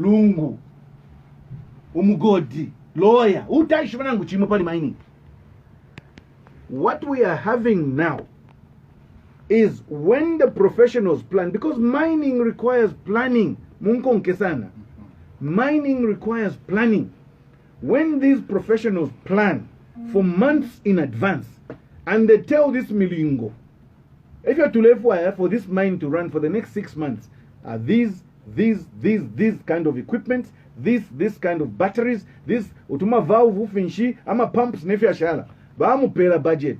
lungu umugodi lawyer utayishibana chimo pali mining. What we are having now is when the professionals plan, because mining requires planning. Munkonke sana. Mining requires planning. When these professionals plan for months in advance and they tell this milingo, if you are to live for this mine to run for the next 6 months, these kind of equipment, this kind of batteries, this utuma valve ufinshi ama pumps nefya shala ba pela budget,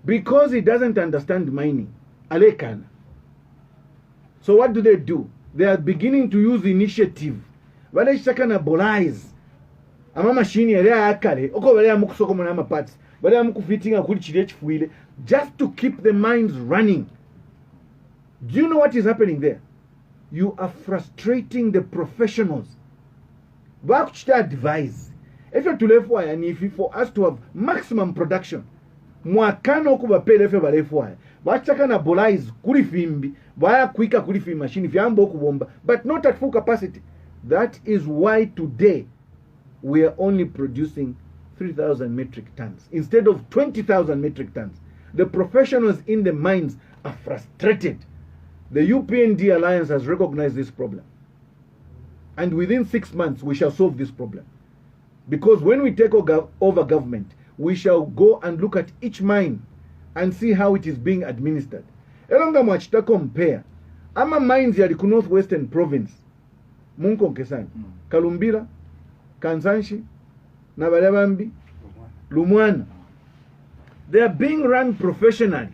because he doesn't understand mining alekana. So what do? They are beginning to use initiative. Wale shakana bolize ama machine yale akale oko wale amukusoko mona ama parts wale amukufitinga kuli chile chifuile just to keep the mines running. Do you know what is happening there? You are frustrating the professionals. What should I advise? If you're to left wire and if for us to have maximum production, mwakano kuba pele fe bale wire. Bachaka na bolize kuli fimbi, baya kwika kuli fimbi machine fyambo kubomba, but not at full capacity. That is why today we are only producing 3,000 metric tons instead of 20,000 metric tons. The professionals in the mines are frustrated. The UPND Alliance has recognized this problem. And within 6 months, we shall solve this problem. Because when we take over government, we shall go and look at each mine and see how it is being administered. Elonga mwachita compare. Ama mines ya liku Northwestern Province. Munko nkesani. Kalumbira, Kansanshi, Nabalabambi, Lumwana. They are being run professionally.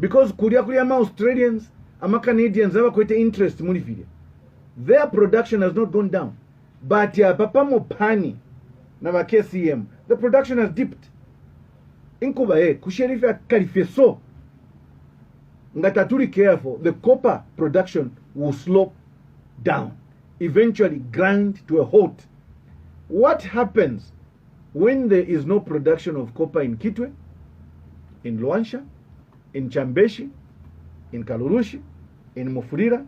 Because kuria Australians, ama Canadians have quite interest munifide. Their production has not gone down. But ya papa mopani na KCM, the production has dipped. Inkuba kusherifa kalifeso. Ngataturi careful, the copper production will slow down, eventually grind to a halt. What happens when there is no production of copper in Kitwe, in Luansha, in Chambeshi, in Kalurushi, in Mufurira,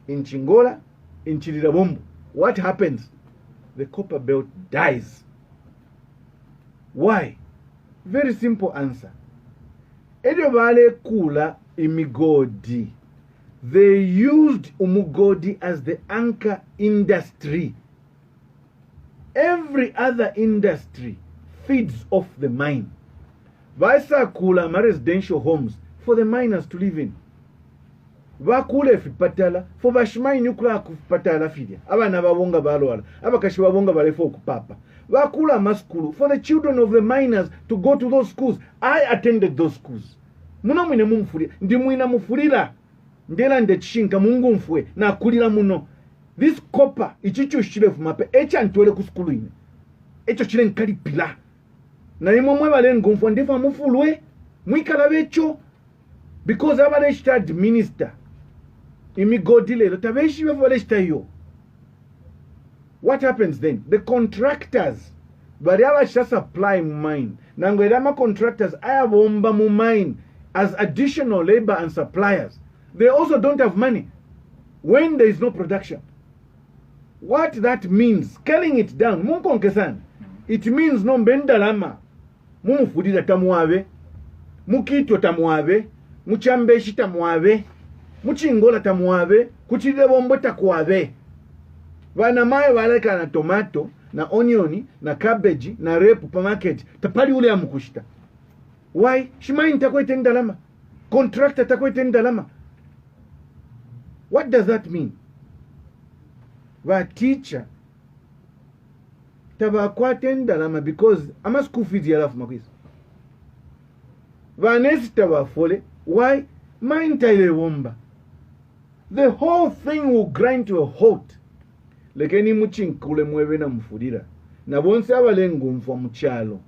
in Chingola, in Chilirabombo? What happens? The copper belt dies. Why? Very simple answer. Edobale kula imigodi. They used umugodi as the anchor industry. Every other industry feeds off the mine. Vaisa kula ma residential homes for the miners to live in. Vakule fipatala for bashmai nukula kufipatala fidia. Abana babonga balwala. Abakashi babonga balefo kupapa. Vakula maskulu for the children of the miners to go to those schools. I attended those schools. Muno mwine mumfurira. Ndi mwina mufurira. Ndela nde chishinka mungu mfue. Na kulira muno. This copper, ichicho shirefu mape. Echa ntwele kuskulu ine. Echo chile nkali pila. Na imo mwe bale ngumfu. Ndefa mufulwe. Mwikala vecho. Because abale shita administer. Imigodi lelo. Tabeshi wale shita yo. What happens then? The contractors, bariaba shall supply mine. Nangwedama contractors, ayabomba mu mine as additional labor and suppliers. They also don't have money when there is no production. What that means, scaling it down, it means no mbendalama. Mumufudida tamuave, mukito tamuave, muchambeshi tamuave, muchingola tamuave, kuchile bombo takuave. Wana maye waleka na tomato, na onioni, na cabbage, na repu pa market. Tapali ule amukushita. Why? Shimaini takwe tendalama. Contractor takwe tendalama. What does that mean? Wa teacher tabakwa tendalama because ama school fees yalafu makwisa. Wa nesi tabafole. Why? Mine taile womba. The whole thing will grind to a halt. Lekeni muchinkule mwewe na mfudira. Na bonse abalengu mfwa mchalo.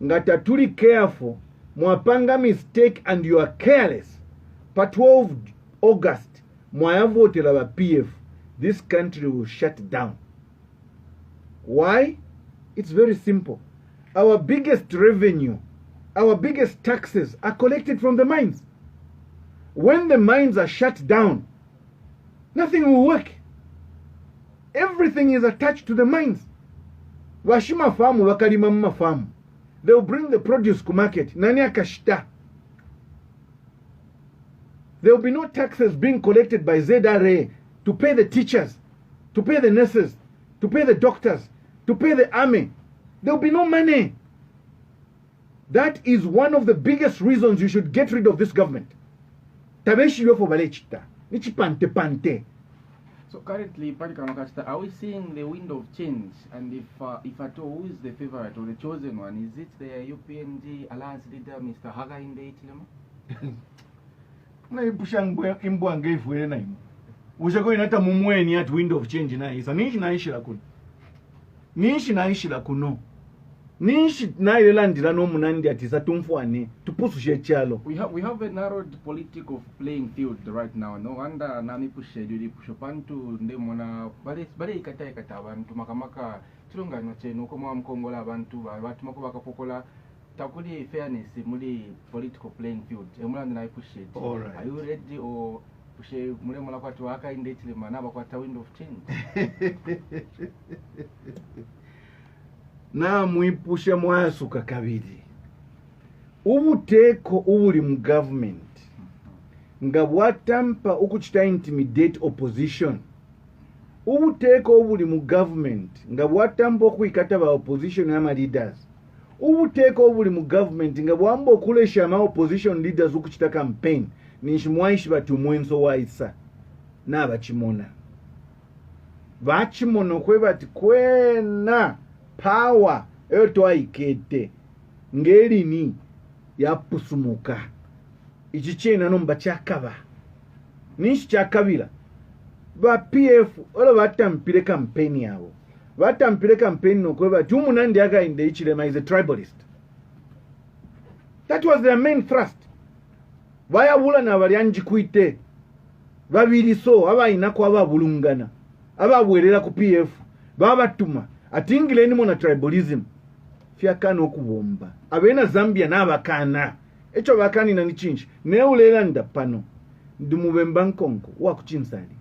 Ngata tuli careful. Mwapanga mistake and you are careless. Pa 12 August. Mwayavote la PF. This country will shut down. Why? It's very simple. Our biggest revenue, our biggest taxes are collected from the mines. When the mines are shut down, nothing will work. everything is attached to the mines. Washima farm wakalima mma farm. They'll bring the produce to market. Nani akashita. There will be no taxes being collected by ZRA to pay the teachers, to pay the nurses, to pay the doctors, to pay the army. There will be no money. That is one of the biggest reasons you should get rid of this government. Tabeshi yofo balechita. Nichi pante pante. So currently, are we seeing the wind of change? And if at all, who is the favorite or the chosen one? Is it the UPND Alliance leader, Mr. Haga in the Itilema? Na ipusha imbwa ngeifuele na imu. Ushako inata mumweni at wind of change na isa. Nishi naishi la kuno. Nishi naishi la kuno. Nishi na ilandila no munandi atisa tumfuane. Tupusu shechalo. We have a narrowed political playing field right now. No wonder nami pushe duli pushopantu ndemona bale ikata abantu makamaka chilunga noche no komo amkongola abantu watu mako bakapokola takuli fairness muli political playing field. Emulanda na pushe. Alright. Are you ready or pushe mule mola kwatu waka inde chilema naba kwata wind of change? Na muipushe mwasuka kabiri. Ubuteko ubuli mu government nga bwatampa ukuchita intimidate opposition. Ubuteko ubuli mu government nga bwatampa okuikata ba opposition ama leaders. Ubuteko ubuli mu government nga bwamba okulesha ama opposition leaders ukuchita campaign nishimwaishi batu mwenso waisa na bachimona. Bachimona kwe bati kwena power eto aikete ngeli ni yapusumuka ichichena nomba chakaba nishi chakabila ba PF olo batampire campaign yabo batampire campaign nokweba tumunandi akainde ichilema is a tribalist. That was their main thrust. Bayabula na balyanji kuite babiri so abaina kwa babulungana ababwerera ku PF babatuma atingile mona tribalism fiakana okubomba abena Zambia nabakana echo bakani na nichinji neulela ndapano ndumubemba nkonko wakuchinsali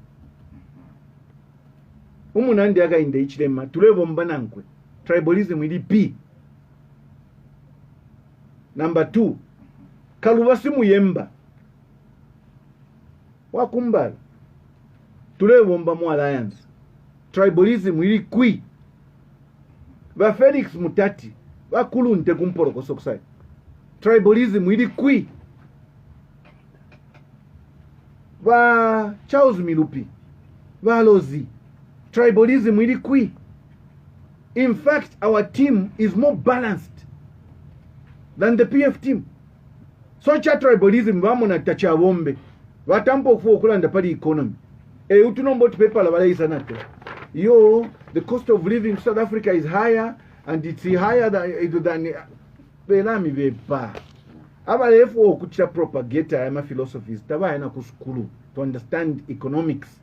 umunandi akainde ichilema tulebomba nankwe tribalism ili P. Number 2 kalubasi muyemba wakumbala tulebomba mu alliance tribalism ili kwi ba Felix Mutati bakulunte kumpoloko sokusai tribalism ili kwi ba Charles Milupi balozi tribalism ili kwi. In fact, our team is more balanced than the PF team. Such a tribalism bamona tacha bombe batampo kufu okulanda pali economy utunombo tupepala balaisa nato. Yo, the cost of living in South Africa is higher, and it's higher than belami bepa. Abalefu okuchita propagator ama philosophies tabayana ku skulu to understand economics.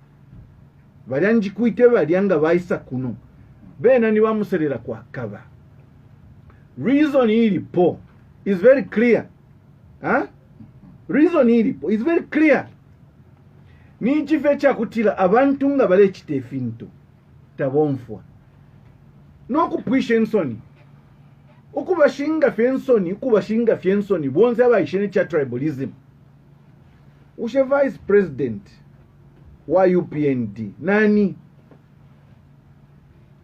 Balyanji kuite balyanga baisa kuno. Bena ni bamuserera kwa kaba. Reason ilipo is very clear. Huh? Reason ilipo is very clear. Ni chifecha kutila abantu nga balechite finto. Tabonfwa no kupwisha ensoni ukubashinga fiensoni bonse abayishene cha tribalism. Ushe vice president wa UPND nani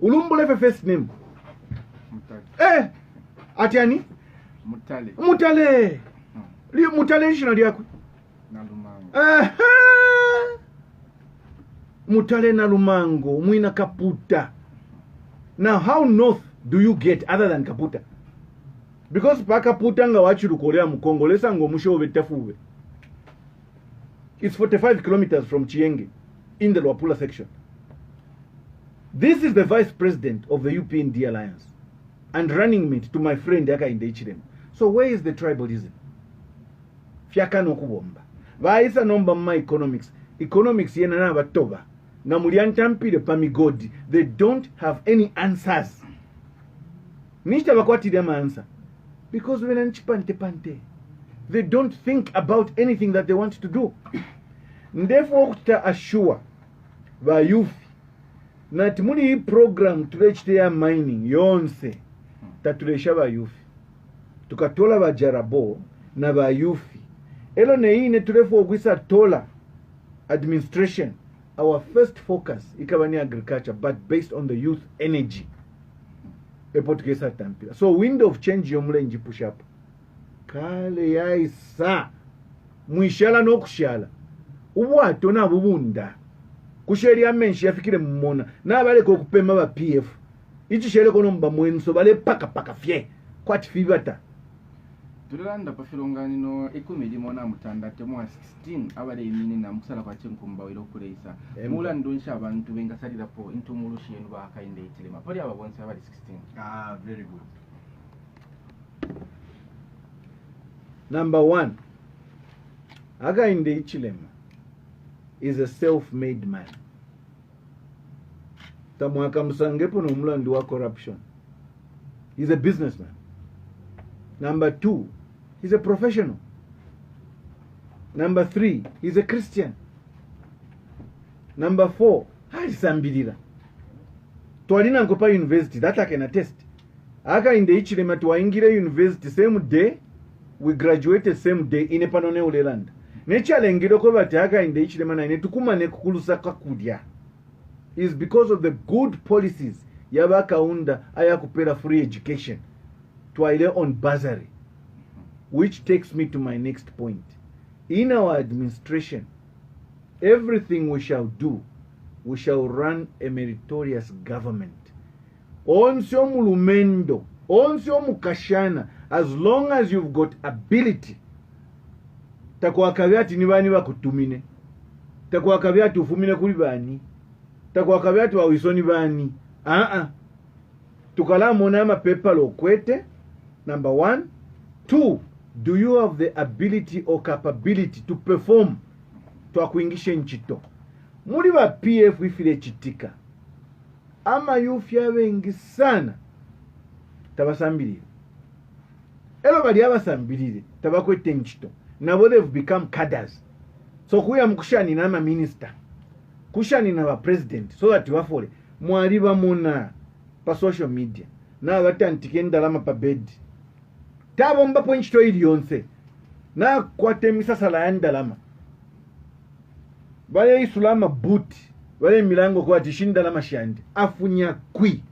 ulumbule first name Mutale. atiani Mutale li Mutale nishina liyakwe Nalumango. Mutale na Lumango mwina Kaputa. Now how north do you get other than Kaputa? Because pa Kaputa nga wachirukolea mukongolesa ngo mushobe tafuwe. It's 45 kilometers from Chienge in the Luapula section. This is the vice president of the UPND Alliance and running mate to my friend Yaka in the Ichirem. So where is the tribalism? Fiaka no kubomba. Vaisa nomba ma economics. Economics yena na batoba. Na muliantampire pamigodi. They don't have any answers. Nishta bakwati dema answer. Because when pante. They don't think about anything that they want to do. Therefore, to assure by youth nati muli program tulechite ya mining yonse tatulesha ba yufi tukatola bajarabo na ba yufi elo neine tulefu ogwisa tola administration. Our first focus ikabani agriculture, but based on the youth energy. Epotugesa tampira. So window of change yomulenji push up. Kale yaisa mwishala no kushala. Ubwato na bubunda. Kusheri amenshi yafikire mmona. Na bale ko kupema ba PF. Ichi shele kono mba mwenso bale paka fye. Kwati fibata. Tulanda pafilongani no ekumedi mona mutandate mu 16 abale imini na musala kwa chenkumba wilo kuleisa. Mula ndonsha abantu benga salira po into mulushi yenu ba kainde itilema. Pali aba bonse abale 16. Very good. Number 1. Akainde ichilema is a self-made man. Tamwaka musangepo no mulandi wa corruption. He's a businessman. Number 2, he's a professional. Number 3, he's a Christian. Number 4, alisambirira. Twalina nkopa university, that I can attest. Aka in the ichilema tuwaingire university same day, we graduated same day in panone uleland. Nechale ngiro ko bati aka in the ichilema na ine tukumane kukulusa kakudya. Is because of the good policies yabaka unda aya kupera free education. Twaile on bursary, which takes me to my next point. In our administration, everything we shall do, we shall run a meritorious government. Onsio mulumendo, onsio mukashana, as long as you've got ability. Takuwa kavyati ni bani bakutumine. Takuwa kavyati ufumine kuli bani. Takuwa kavyati wa wisoni bani. Tukala monama pepa lo kwete. Number 1. 2, do you have the ability or capability to perform twakuingishe nchito? Muri ba PF wifile chitika. Ama yufya wengi sana tabasambirire. Elo bali abasambirire tabakwete nchito. Nabo they've become cadres. So kuya mkushani na ama minister. Kushani na ba president so that wafole mwariba muna pa social media. Na batantike ndalama pa bed. Tabo mbapo nchito ili yonse. Na kwa temisa sala ya ndalama. Wale isulama buti. Wale milango kwa tishinda lama shandi. Afunya kui.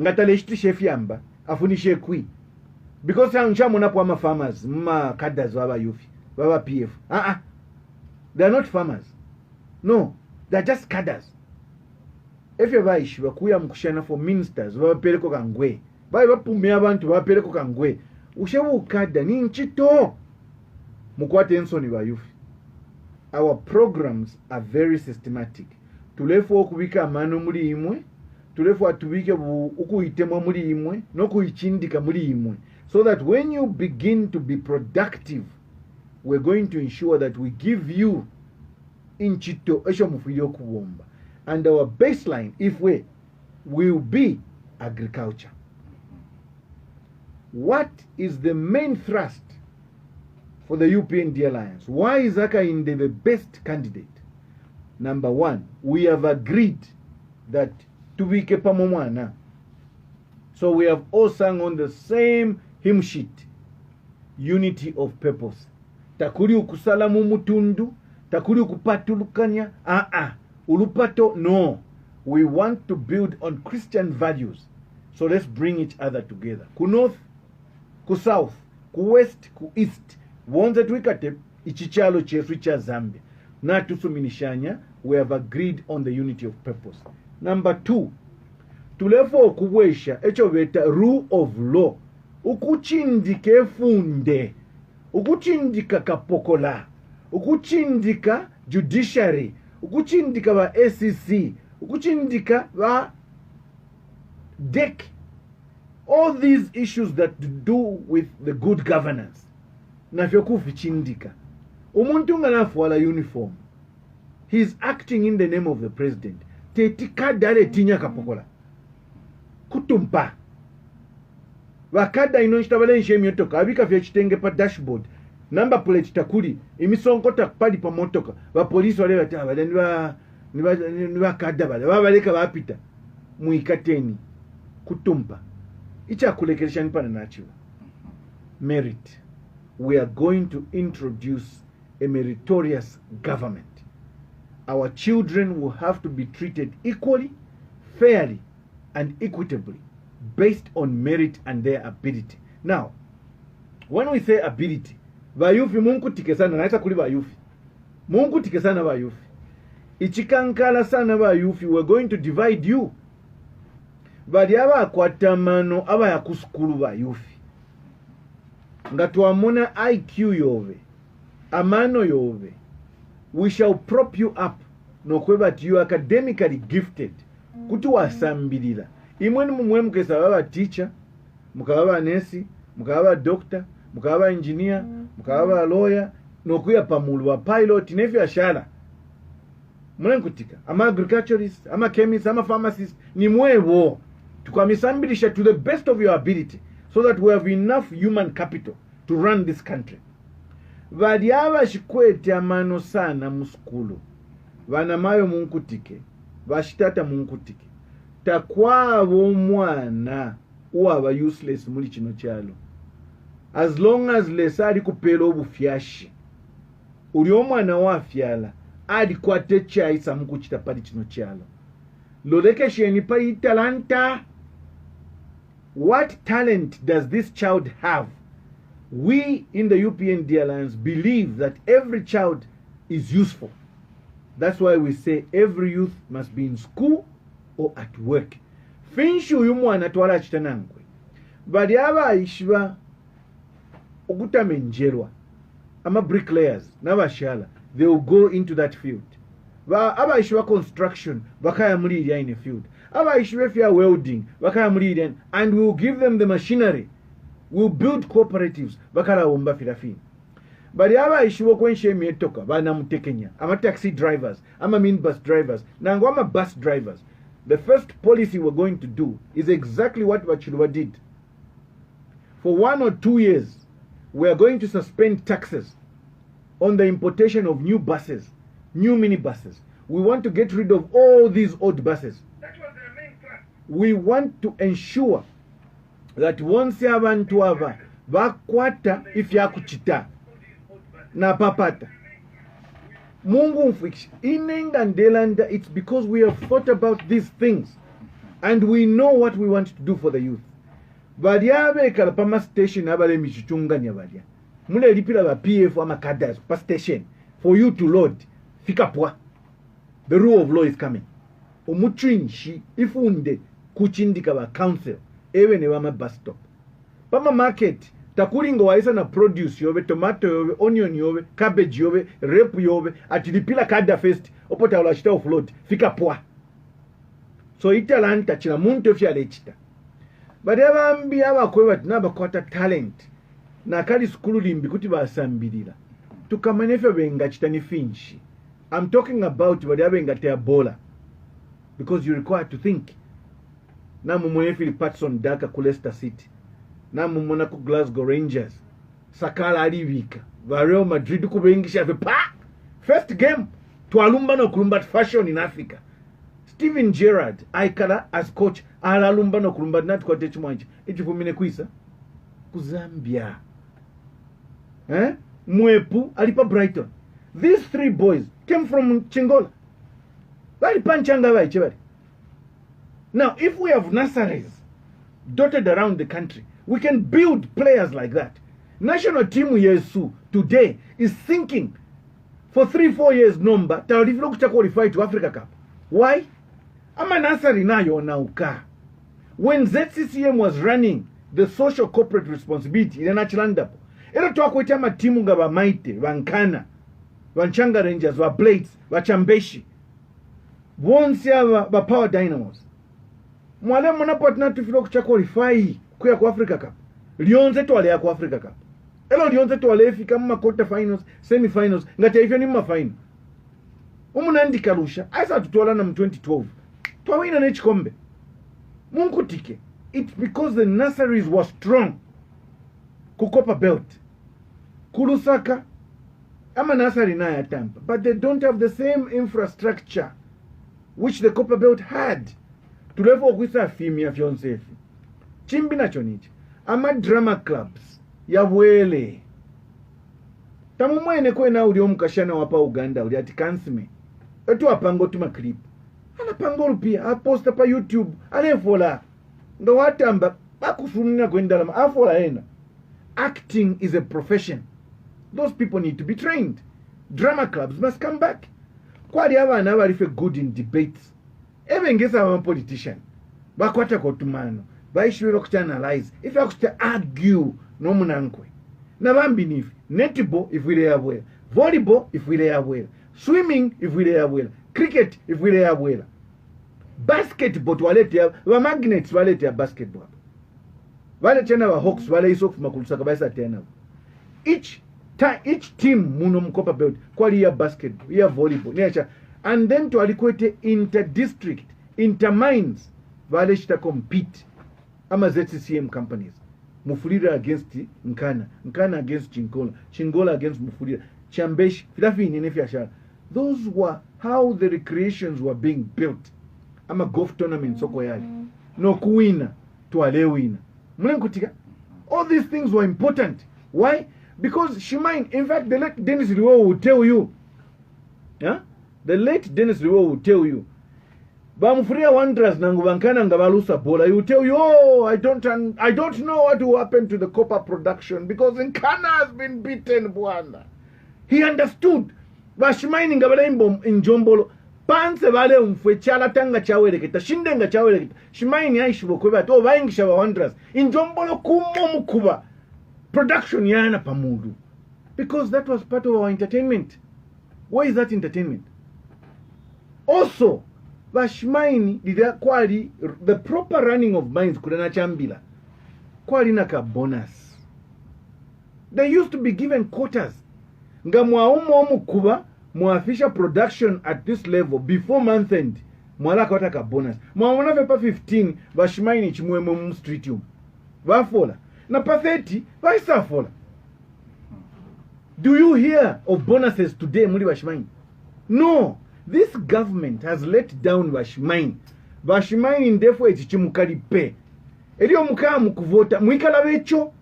Ngatale ishti shefi yamba. Afunishe kui. Because ya muna po ama farmers. Mma kadas waba yufi. Waba PF. They are not farmers. No. They are just cadres. If you buy ishi wakuya mkushana for ministers. Waba peleko kangwe. Waba pumia bantu waba peleko kangwe. Ushewu ukada ni nchito. Mkwate ensoni wa yufi. Our programs are very systematic. Tulefu okubika amano muri imwe. Tulefu atubike ukuitemwa muri imwe. No kuichindika muri imwe. So that when you begin to be productive, we're going to ensure that we give you inchito esho mufilio kuwomba. And our baseline, if we will be agriculture. What is the main thrust for the UPND Alliance? Why is Hakainde the best candidate? Number 1, we have agreed that tubike pamomwana. So we have all sung on the same hymn sheet. Unity of purpose. Takuri ukusalamu mutundu. Takuri ukupatulukanya. Ulupato, no. We want to build on Christian values. So let's bring each other together. Ku north, ku south, ku west, ku east. Wonza twikate ichichalo chefu cha Zambia. Na tusuminishanya, we have agreed on the unity of purpose. Number 2, tulefo okuwesha echo beta rule of law. Ukuchindike funde. Ukuchindika kapokola. Ukuchindika judiciary. Ukuchindika ba SEC. Ukuchindika ba DEC. All these issues that do with the good governance. Na fyokufi chindika. Umuntu nganafuala uniform. He is acting in the name of the president. Tetika dale tinya kapokola. Kutumpa. Wakada inonchitabale nshemi yotoka. Abika fya chitenge pa dashboard. Number plate takuli. Imisonko takpadi pa motoka. Wa polisi wale wata. nibakadda bale babaleka bapita muikateni kutumpa ichakulekeresha nipana nachiwa merit. We are going to introduce a meritorious government. Our children will have to be treated equally, fairly, and equitably based on merit and their ability. Now, when we say ability, bayufi munkutike sana, naita kuli bayufi. Munkutike sana bayufi. Ichikankala sana bayufi, we're going to divide you. Badi aba kwatamano aba ya kusukulu bayufi. Nga tuamona IQ yove, amano yove. We shall prop you up no kweba you academically gifted kutu wasambilira imwe mumwe mukesa baba teacher mukababa nesi mukababa doctor mukababa engineer mukababa lawyer no kuya pamulu wa pilot nefi ashala mulenkutika ama agriculturist ama chemist ama pharmacist ni mwewo tukamisambilisha to the best of your ability so that we have enough human capital to run this country. Vadi abashikwete amano sana muskulu vana mayo munkutike vashitata munkutike takwavo mwana uwava useless muli chino chalo as long as lesari kupela obufyashi uli omwana wafyala adi kwate chaisa mukuchita pali chino chalo lolekesheni pa italanta. What talent does this child have? We in the UPND Alliance believe that every child is useful. That's why we say every youth must be in school or at work. Finshu yumwana twala chitanangwe. Badi aba ishwa okutamenjerwa. Ama bricklayers, nabashala, they will go into that field. Aba ishwa construction, bakaya mulidi in a field. Aba ishwa fia welding, bakaya mulidi, and we will give them the machinery. We'll build cooperatives bakara wumba filafini. Bali aba ishiwo kwenshe mietoka bana mutekenya ama taxi drivers ama minibus drivers nangu ama bus drivers. The first policy we're going to do is exactly what Bachilwa did. For 1 or 2 years we are going to suspend taxes on the importation of new buses, new minibuses. We want to get rid of all these old buses. That was their main plan. We want to ensure that once abantu ava bakwata ifya kuchita na papata Mungu mfikishi inenga ndelanda. It's because we have thought about these things and we know what we want to do for the youth. Badiabe kalapama station abale michuchunga nyabadia mule lipila ba PF ama kadas pa station for you to load fika pwa. The rule of law is coming. Omutrinshi ifunde kuchindika ba council ewe ne wama bus stop. Pama market takulingo waisa na produce yobe, tomato yobe, onion yobe, cabbage yobe, rape yobe, atilipila kada fest opota ulashita offload fika poa. So italanta chila muntu fya lechita. Badeva ambi aba kwewa tinaba kwata talent na kali skulu limbi kuti basambilira tukamanefe benga chitani finchi. I'm talking about badeva benga te bola because you require to think. Na mumwefi Patson Daka ku Leicester City. Na mumona ku Glasgow Rangers. Sakala alivika. Va Real Madrid kubengisha pa. First game twalumba no kulumba fashion in Africa. Steven Gerrard aikala as coach alalumba no kulumba nat kwa techumanje. Echivumine kuisa ku Zambia. Mwepu alipa Brighton. These 3 boys came from Chingola. Bali panchanga baiche. Now, if we have nurseries dotted around the country, we can build players like that. National team Yesu today is thinking for 3-4 years number to qualify to Africa Cup. Why? Ama nursery nayo nauka. When ZCCM was running the social corporate responsibility in Achilandapo, ero twakweta matimu nga bamaite, bankana, banchanga Rangers, ba Blades, ba Chambeshi, bonsi aba ba Power Dynamos. Mwale mwana partner tufilo kucha qualify kuya kwa Africa Cup. Lionze tuwale ya kwa Africa Cup. Elo lionze tuwale fika mma quarter finals, semi finals, ngati hivyo ni mma final. Umunandi karusha, aisa tutuwala na 2012. Tuwawina na ichikombe. Mungu tike. It's because the nurseries were strong. Kukopa belt. Kulusaka. Ama nursery na ya Tampa. But they don't have the same infrastructure which the copper belt had. Tuleva okwisa fimia fyonsefi. Chimbi nacho nichi. Ama drama clubs yabwele. Tamumwene kwena uli omukashana wapa Uganda uli ati kansime. Etu apango tuma clip. Anapango lupia aposta pa YouTube. Alefola. Ndo watamba bakufumina kwendala afola ena. Acting is a profession. Those people need to be trained. Drama clubs must come back. Kwali abana abalife good in debates. Even ngesa aba politician. Bakwata kotumano. Baishwe analyze. If you to argue no munankwe. Nabambi nifi. Netball if we have well. Volleyball if we have well. Swimming if we have well. Cricket if we have well. Basketball walete ya magnets walete ya basketball. Wale tena wa Hawks wale isofu makulusaka baisa tena. Each team muno mkopa belt kwali ya basketball, ya volleyball, necha. And then to alikwete inter-district, inter-mines wale shita compete. Ama ZCCM companies. Mufulira against Nkana, Nkana against Chingola, Chingola against Mufulira, Chambesh, Filafi Ninefia. Those were how the recreations were being built. Ama golf tournament soko yali. No kuwina to alewina. Mlenkutika. All these things were important. Why? Because Shimine, in fact, the late Dennis Liwo will tell you. Yeah? The late Dennis Liwo will tell you. Bamufria Wanderers nangubankana ngabalusa bola. He will tell you, oh, I don't know what will happen to the copper production because Nkana has been beaten, Bwana. He understood. Bashimine ngabala in Jombolo. Panse vale umfwe chala tanga chawereketa. Shindenga chawereketa. Shimine yaishibo kweba. To vaingisha wa Wanderers. In Jombolo kumo mukuba. Production yana pamudu. Because that was part of our entertainment. Why is that entertainment? Also, Vashmaini did quali the proper running of mines kudana chambila. Quali naka bonus. They used to be given quotas. Nga mwa kuba muafisha production at this level before month end. Mwala kwa taka bonus. Mwa vepa 15 Vashmaini chimwe street yum. Vafola. Na pa 30 Vaisafola. Do you hear of bonuses today, Muri Vashmaini? No. This government has let down Vashmaini. Vashmaini ndefo echichimukali pe. Elio mukaa mukuvota. Mwikala vecho.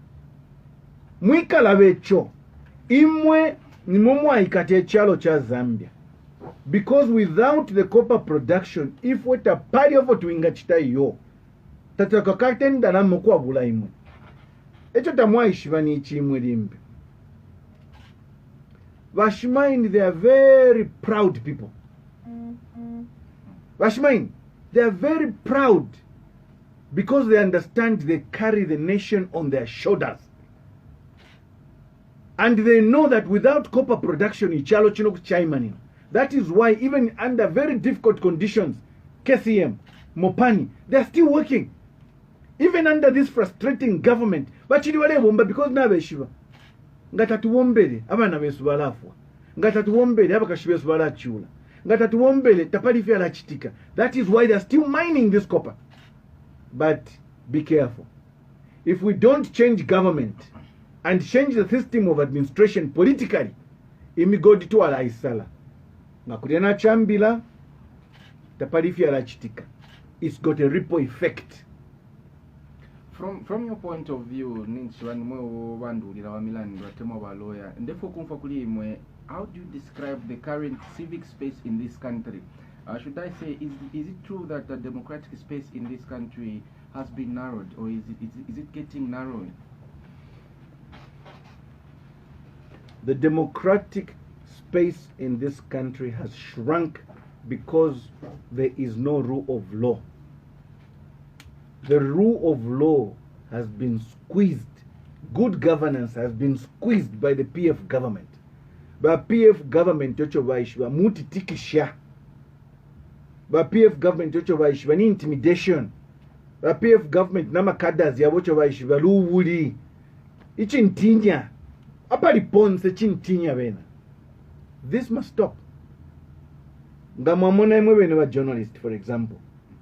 Imwe nimomwa ikate chalo cha Zambia. Because without the copper production, if weta pari ofo tuinga chita yo, tatakakakten dana mokwa bula imwe. Echo tamwa ishivani ichi imwe limbe. Vashmaini, they are very proud people. Vashmaini, they are very proud because they understand they carry the nation on their shoulders. And they know that without copper production, ichalo chino chaimani. That is why even under very difficult conditions, KCM, Mopani, they are still working. Even under this frustrating government, bachili wale bomba because na beshiva. Ngata tuwombele abana besu balafwa. Ngata tuwombele abakashibe besu balachula. Ngata tuwombele tapali fya la chitika. That is why they are still mining this copper. But be careful. If we don't change government and change the system of administration politically, imigodi tu ala isala. Ngakudena chambila tapali fya la chitika. It's got a ripple effect. From your point of view, how do you describe the current civic space in this country? Should I say, is it true that the democratic space in this country has been narrowed, or is it getting narrowing? The democratic space in this country has shrunk because there is no rule of law. The rule of law has been squeezed. Good governance has been squeezed by the PF government. But PF government yochovaishwa mutitikisha. But PF government yochovaishwa ni intimidation. But PF government namakadazi yabochovaishwa luwuli. Ichi ntinya. Apa liponse chi ntinya bena. This must stop. Ngamamona imwe wa journalist, for example.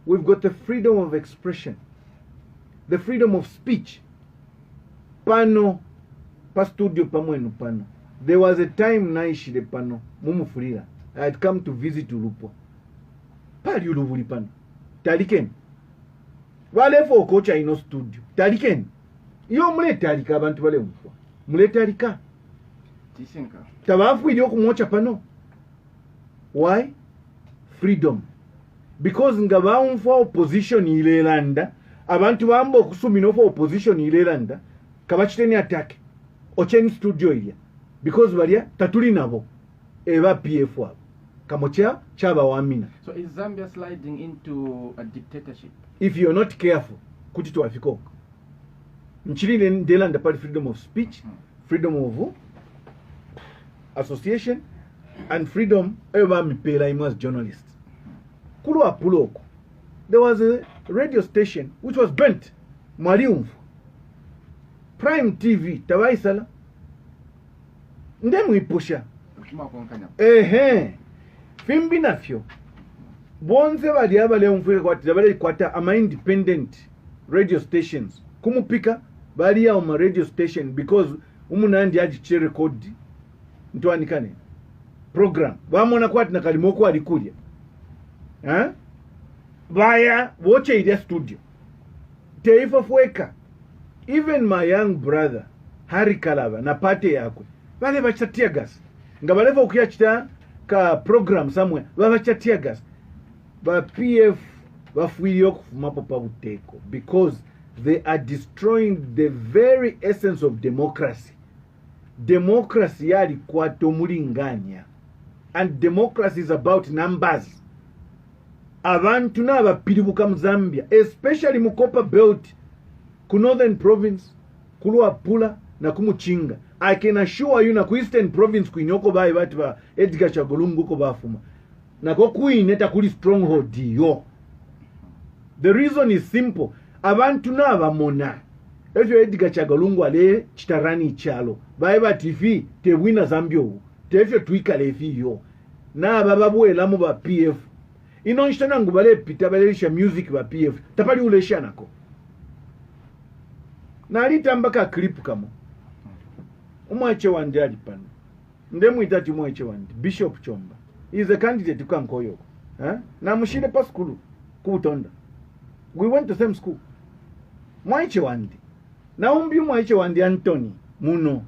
We've got the freedom of expression. The freedom of speech. Pano, pa studio pamwenu pano. There was a time naishile pano, mumufurira. I had come to visit Ulupo. pali uluvuli pano taliken walefo okocha ino studio taliken iyo mulete alika abantu bale mfwa mulete alika tisinka tabafu ili okumwocha pano why freedom because nga bamfa opposition ilelanda abantu bamba okusumina ofa opposition ilelanda kabachiteni attack ocheni studio ilya because balya tatuli nabo eba PF abo kamocha chaba wamina. So is Zambia sliding into a dictatorship if you're not careful kuti twafiko nchili ndelanda pali freedom of speech, freedom of association and freedom eba mipela imu as journalists. Kulu apuloko there was a radio station which was burnt mwaliumfu Prime TV tabaisala ndemu ipusha fimbi nafyo bonze bali abale umfuke kwati bali kwata ama independent radio stations kumupika bali ya uma radio station because umunandi ajiche record ntwanikane program bamona kwati nakalimoko alikulya baya woche ile studio teifa fweka. Even my young brother Harry Kalaba na pate yakwe bale bachatia gas nga baleva ukiyachita ka program somewhere bachatia gas ba PF bafuyo kufumapo pa buteko because they are destroying the very essence of democracy. Democracy yali kwato mulinganya and democracy is about numbers. Abantu n'abapiribuka mu Zambia especially mu Copper Belt ku Northern Province kuluapula na kumuchinga. I can assure you na ku Eastern Province kuinyoko bayi bati ba Edgar Chagolungu ko bafuma na ko kuineta kuli stronghold yo. The reason is simple. Abantu n'abamona efyo Edgar Chagolungu ale chitarani chalo bayi bati fi tebwina Zambia tefyo twikale efiyo na bababwela mu ba PF ino nshitana ngubale pita balelisha music ba PF tapali ulesha nako na alitambaka clip kamo umwache wande alipano ndemu itati umwache wande Bishop Chomba is a candidate kankoyo na mshile pa skulu kubutonda we went to same school mwache wande na umbi mwache wande Anthony muno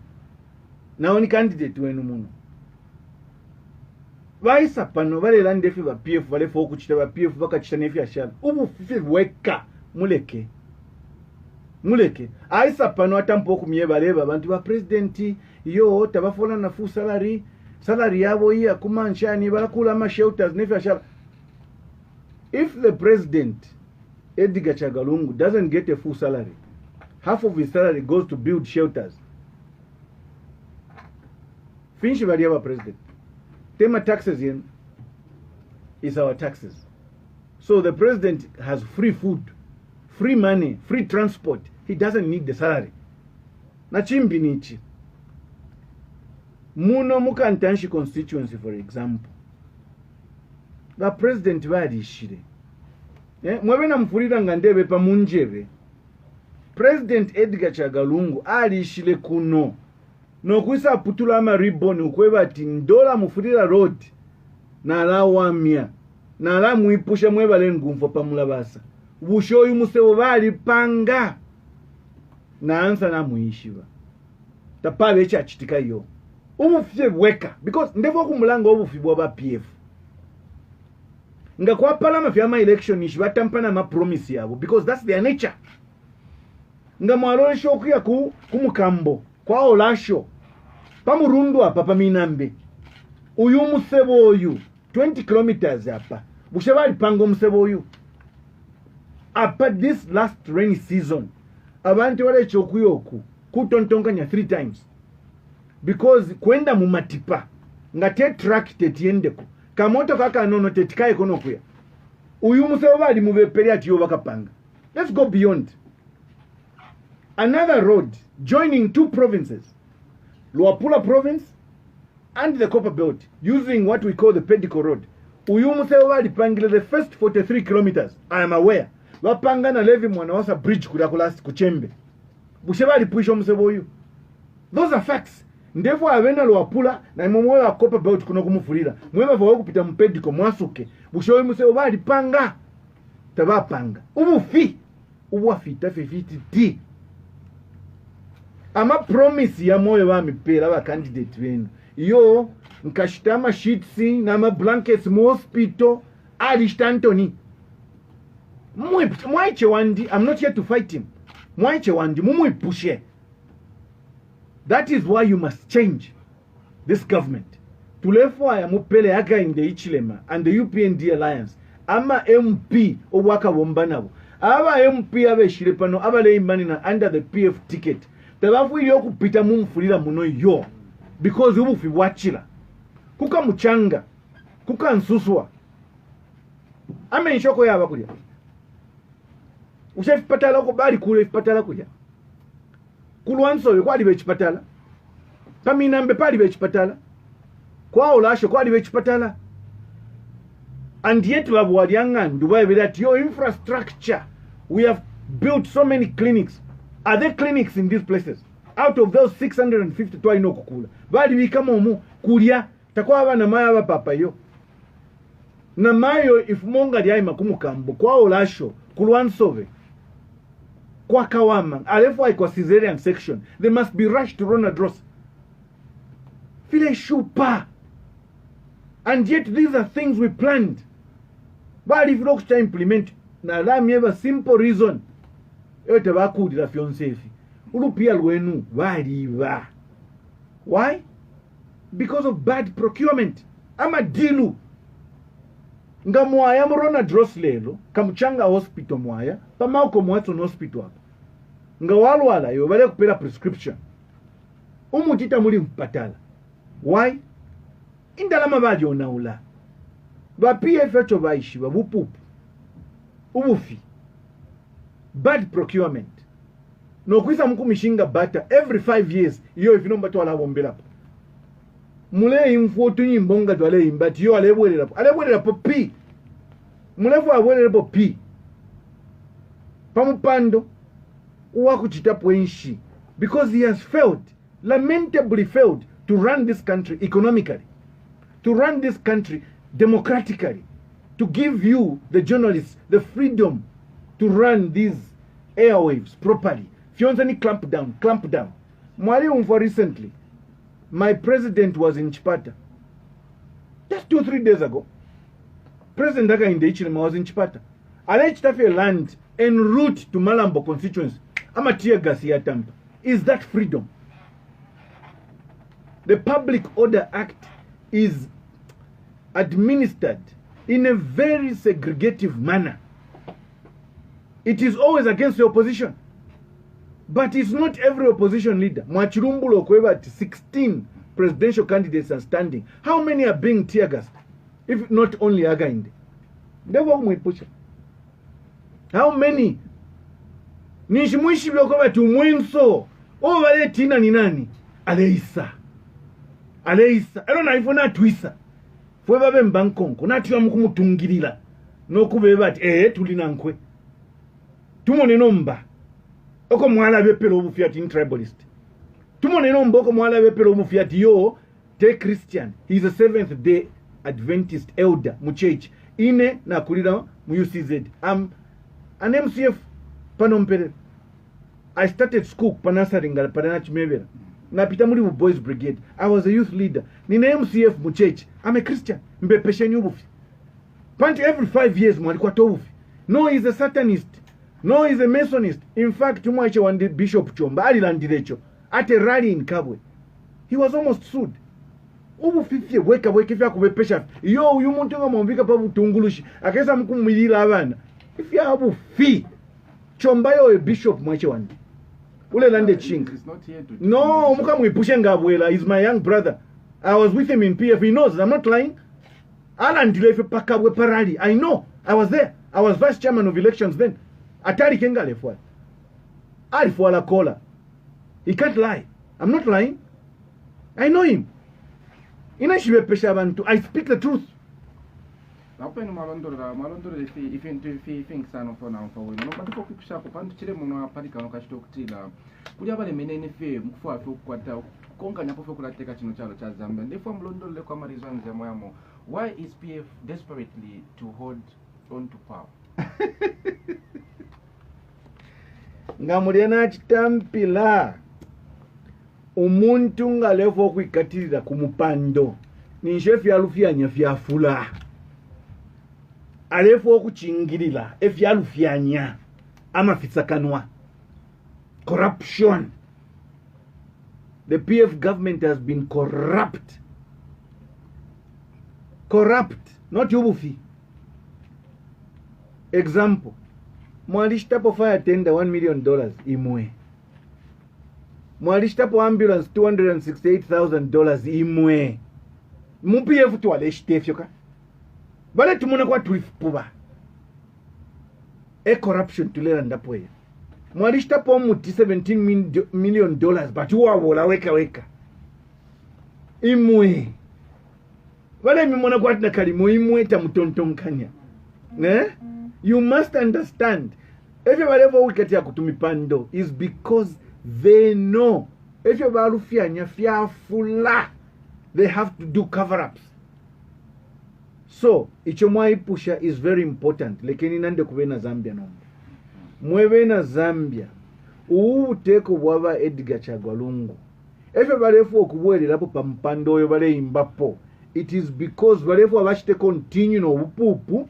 na oni candidate wenu muno baisa pano bale landefi ba PF bale fo kuchita ba PF bakachita nefi ashana ubu fifi weka muleke aisa pano atampo kumye baleba abantu ba president yo tabafola na full salary yabo iya kumanchani balakula ma shelters nefi ashana. If the president Edgar Chagalungu doesn't get a full salary, half of his salary goes to build shelters. Finish bali aba president tema taxes in is our taxes. So the president has free food, free money, free transport. He doesn't need the salary. Na chimbi nichi. Muno mukantanshi constituency for example. The president bali ishire. Mwebe na mfurira ngandebe pa munjebe. President Edgar Chagalungu ali ishile kuno. No kuisa putula ama ribbon ukweba ati ndola mufurira road na la wamia na la muipusha mweba lengumfo pa mulabasa bushoyu musebo bali panga na ansa na muishiba tapabe cha chitika yo umufye weka because ndefo kumulanga obufibwa ba PF nga kwa palama fyama election ishi batampana ma promise yabo because that's their nature. Nga mwalole shoku ya kumukambo kwa olasho pamurundu hapa paminambe uyu musebo uyu 20 kilometers hapa bushebali pango musebo uyu hapa this last rainy season abantu wale chokuyoku kutontonkanya 3 times because kwenda mu matipa ngate track tetiendeko kamoto kaka nono tetikaye kono kuya uyu musebo bali mubepeli ati yo bakapanga. Let's go beyond. Another road joining 2 provinces, Luapula province and the Copper Belt, using what we call the Pedico road. Uyumusewa lipangile the first 43 kilometers. I am aware. Wapanga na levi mwanawasa bridge kudakulasi kuchembe. Busheba lipuisho msebo yu. Those are facts. ndefu avena lwapula na mumwe akopa about kuno kumufulira mwema vawe kupita mpediko mwasuke bushowe muse obali panga tabapanga ubufi ubwafita fifiti ti ama promise ya moyo bamipera ba candidate benu yo nkashitama sheets na ma blankets mu hospital alistantoni mwaiche wandi. I'm not here to fight him. Mwaiche wandi mumwipushe. That is why you must change this government. Tulefo ya mupele aka in the Ichilema and the UPND alliance ama MP obwaka bombanabo aba MP abe shirepano aba le imani na under the PF ticket tabafu yo kupita mumfulira muno yo because ubufi wachila kuka muchanga kuka nsuswa ame nshoko yaba kulya ushefipatala ko bali kule fipatala kulya kulwanso kwali bechipatala kaminambe pali bechipatala kwa olasho kwali bechipatala and yet babwaliangandu babe that your infrastructure we have built so many clinics. Are there clinics in these places? Out of those 650 twaino kukula bali bikama omu kulya takwa abana maya bapapa yo na mayo if monga lyai makumukambo kwa olasho kulwansove kwa kawama alefu ay kwa cesarean section they must be rushed to Ronald Ross file shupa. And yet these are things we planned. But if you look to implement, na la mieva simple reason. Ete bakudi la fiancefi. Ulupia lwenu waliva. Why? Because of bad procurement. Ama dilu. Nga mwaya mrona dross lelo, kamuchanga hospital mwaya, pamauko mwetu no hospital hapa. Nga walwala yo bale kupela prescription. Umutita muli mpatala. Why? Indalama baji onaula. Ba PF echo baishi, ba bupupu. Ubufi. Bad procurement. No kwisa mku mishinga bata every 5 years. Iyo ifinomba tu wala wombela. Mule imfotu nyimbonga tu wale imbati. Yo alebwele lapo. Alebwele lapo pi. Mulefu alebwele lapo pi. Pamupando. Uwaku chitapo enshi. Because he has failed. Lamentably failed to run this country economically. To run this country democratically. To give you, the journalists, the freedom to run these airwaves properly. Fionzani clamp down, clamp down. Mwali umfo recently, my president was in Chipata. Just 2-3 days ago. President Daga in the Ichilema was in Chipata. Ale chitafe land en route to Malambo constituency. Ama tear gas ya Tampa. Is that freedom? The Public Order Act is administered in a very segregative manner. It is always against the opposition. But it's not every opposition leader. Mwachirumbulo kweba 16 presidential candidates are standing. How many are being tear gassed? If not only Againde. How many? Nishimwishi blokoba tumwenso. O wale tina ni nani? Aleisa. Aleisa. Ero na ifo na twisa. Fwe babe mbankonko. Na tuwa mkumutungirila. No kubeba ati tulina nkwe. Tumone nomba. Oko mwala bepelo obufiati in tribalist. Tumone nomba oko mwala bepelo obufiati yo te Christian. He's a Seventh Day Adventist elder muchechi. Ine na kulira mu UCZ. I'm an MCF panompere. I started school panasaringa panachimebera. Na pitamuli boys brigade. I was a youth leader. Nina MCF muchechi. I'm a Christian. Mbepeshe nyubufi. Panti every 5 years mwalikuwa tobufi. No, he's a Satanist. No, he's a Masonist. In fact, Tumwache one Bishop Chomba, Alilandirecho, at a rally in Kabwe. He was almost sued. Ubu fifi weka ifya kubepesha. Yo, yumuntunga mwambika pabu tungulushi. Akesa mkumilila abana. Ifya abu fi. Chomba yo a Bishop Mwache one. Ule lande chink. No, muka mwipushe ngabwela. He's my young brother. I was with him in PF. He knows. I'm not lying. Alandilefe pakabwe parali. I know. I was there. I was vice chairman of elections then. Atari kenga lefwa. Alifwa la kola. He can't lie. I'm not lying. I know him. Inashiwe pesha bantu. I speak the truth. Open malondora if think sana for now for we no but for kusha ko pantu chile muno apalika no kashito kutila kuli abale menene fe mukufu afu kwata konka nyapo fe kulateka chino chalo cha Zambia ndefo mlondole kwa marizwanzi ya moyamo. Why is PF desperately to hold on to power? Ngamulena chitampila umuntu ngalefo kwikatirira kumupando ninje fyalufyanya fyafula alefo kuchingirira efyalufyanya amafitsakanwa corruption. The PF government has been corrupt, not ubufi. Example, mwalishtapo fire tender $1 million imwe, mwalishtapo ambulance $268,000 imwe. Mu PF tuwaleshtefyoka bale tumona kwa tulifupuba corruption tulera ndapoya mwalishtapo muti $17 million but wawola weka imwe bale mimona kwa tina kalimo imwe tamutontonkanya. You must understand, everybody wikati ya kutumipando is because they know everybody fianya fiafula, they have to do cover-ups. So ichomwa pusha is very important. Lekeni nande kubena Zambia nomba mwebena Zambia uuteko bwaba Edgar Chagwalungu everybody fo kubwelera po pampando yo bale imbapo. It is because bale fo abashite continue no bupupu,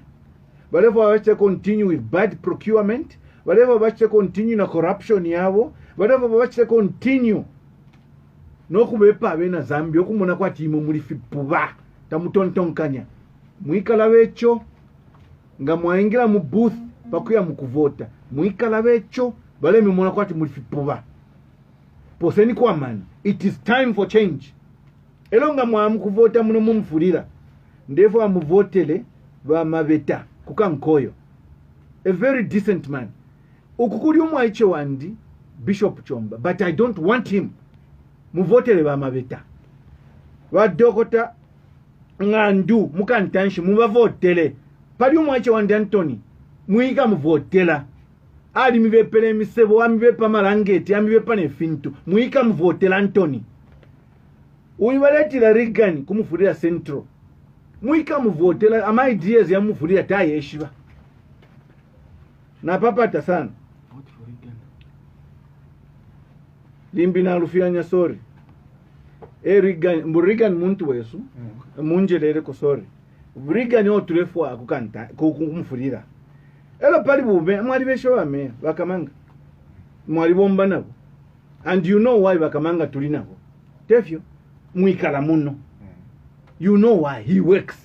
whatever wache continue with bad procurement, whatever wache continue na corruption yabo, whatever wache continue no kubepa bena Zambia okumona kwa timo muri fipuba tamutontonkanya mwikala becho nga mwaingira mu booth bakuya mukuvota mwikala becho bale mimona kwa ti muri fipuba poseni kwa man. It is time for change. Elonga mwa mukuvota muno mumfulira ndefo amuvotele ba mabeta kukankoyo, a very decent man. Ukukuri umwaiche wandi Bishop Chomba, but I don't want him. Muvotele ba mabeta wadokota ngandu mukantanshi muvavotele pali umwaiche wandi Anthony muiga muvotela ali mivepele misebo amivepa malangeti amivepa nefintu muiga muvotela Anthony uiwaletila Reagan kumufurira Central muika muvotela ama ideas ya mufuria tayeshiba na papata sana limbi na lufyanya sorry Reagan muntu wesu munjelere ko sorry Reagan yo tulefu akukanta kumufurira elo pali bube mwali besho bame bakamanga mwali bomba nabo, and you know why bakamanga tulinabo tefyo muikala muno. You know why he works.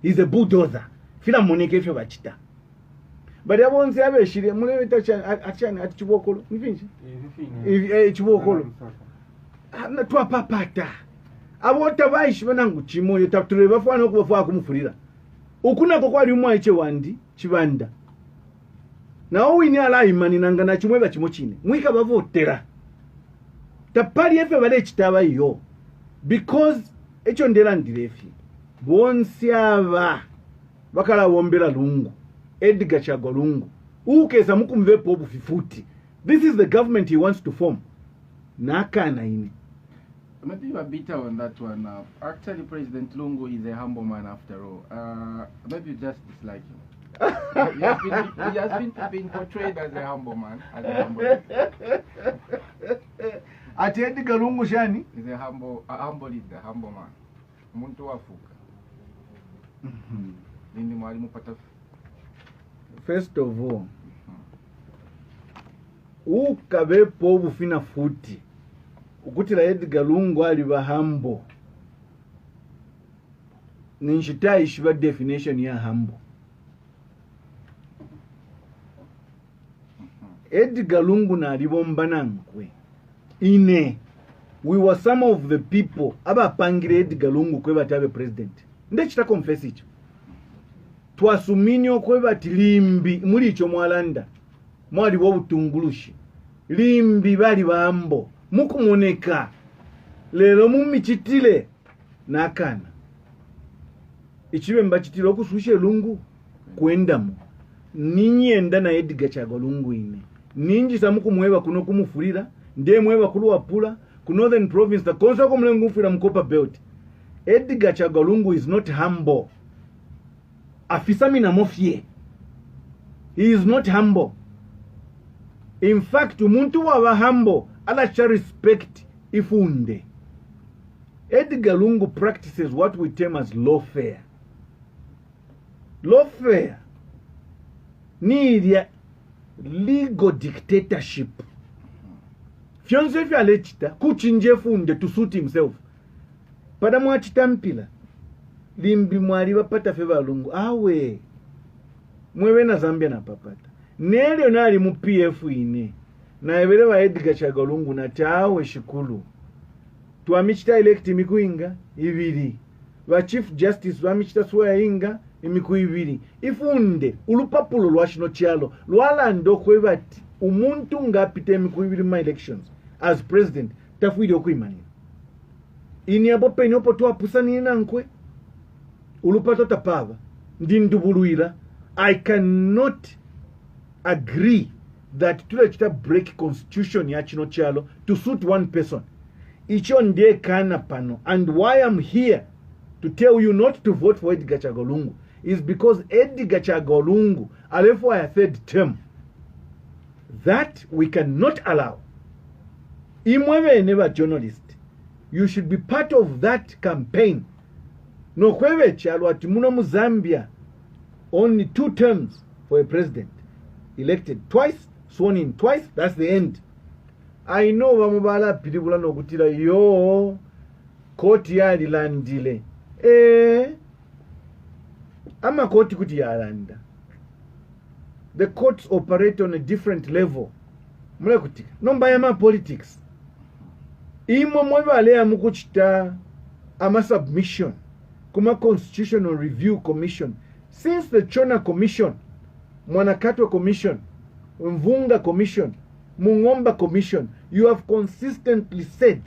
He's a bulldozer. Fila moneke fyo bachita. But I won't say abe shiri mule achana atichibokolo. Nifinji? Chibokolo. Na twa papata. Abota baishi banangu chimoyo tapture bafana okubafa kumufurira. Ukuna ko kwali umwa iche wandi chibanda. Na owini ala imani nangana chimwe bachimo chine. Mwika bavotera. Tapali efe bale chitaba yo. Because echo ndela ndirefi bonsi aba bakala wombera lungu Edgar Chagwalungu ukeza mukumvepo obufifuti. This is the government he wants to form. Nakana ini. Maybe you are bitter on that one. Actually, President Lungu is a humble man after all. Maybe you just dislike him. He has been portrayed as a humble man. Ati Edgar Lungu shani? He's a humble leader, humble man. Muntu wafuka. Nindi mwalimu pata. First of all, ukabepo obufina futi ukutira Edgar Lungu ali bahambo ninshita ishiba definition ya hambo. Edgar Lungu na alibomba nankwe ine we were some of the people aba pangire Edgar Lungu kwe batabe president ndechita confess icho twasuminyo kwe batilimbi muri icho mwalanda mwali wo butungulushi limbi bali bambo mukumoneka lero mumichitile nakana ichibe mbachitira okususha lungu kuendamu ninyenda na Edgar Chagwa ine ninji samukumweba kuno kumufurira ndemweba kuluwapula ku Northern Province takonza kumlengu ufira mkopa belt. Edgar Chagwa is not humble. Afisa mina mofie. He is not humble. In fact, umuntu waba humble ala cha respect ifunde. Edgar Lungu practices what we term as lawfare. Lawfare ni legal dictatorship. Fyonse fyalechita kuchinje funde to suit himself. Pada mwachita mpila limbi mwari wapata feva lungu awe mwewe na Zambia na papata nele nali mu PF ine na ebele wa Edgar Chagwa na tawe shikulu tuamichita elect mikuinga ibiri wa Chief Justice wamichita swear inga imiku ibiri ifunde ulupapulo lwa shino chialo lwala ndokwebati umuntu ngapite imiku ibiri ma elections as president tafuide okuimanira ini abo penyo potwa pusani nankwe ulupato tapava ndindubuluira. I cannot agree that tulechita break constitution ya chino chalo to suit one person. Icho ndiye kana pano. And why I'm here to tell you not to vote for Edgar Chagwa is because Edgar Chagwa alef for a third term. That we cannot allow. Imwewe never journalist. You should be part of that campaign. No kwewe chalo ati muno mu Zambia only 2 terms for a president. Elected twice, sworn in twice, that's the end. I know vamubala pilibula no kutila yo koti ya lilandile. Ama koti kuti ya landa. The courts operate on a different level. Mule kutika. Nomba yama politics. Imo mwewe alea mukuchita ama submission. Kuma Constitutional Review Commission. Since the Chona Commission, Mwanakatwa Commission, Mvunga Commission, Mungomba Commission, you have consistently said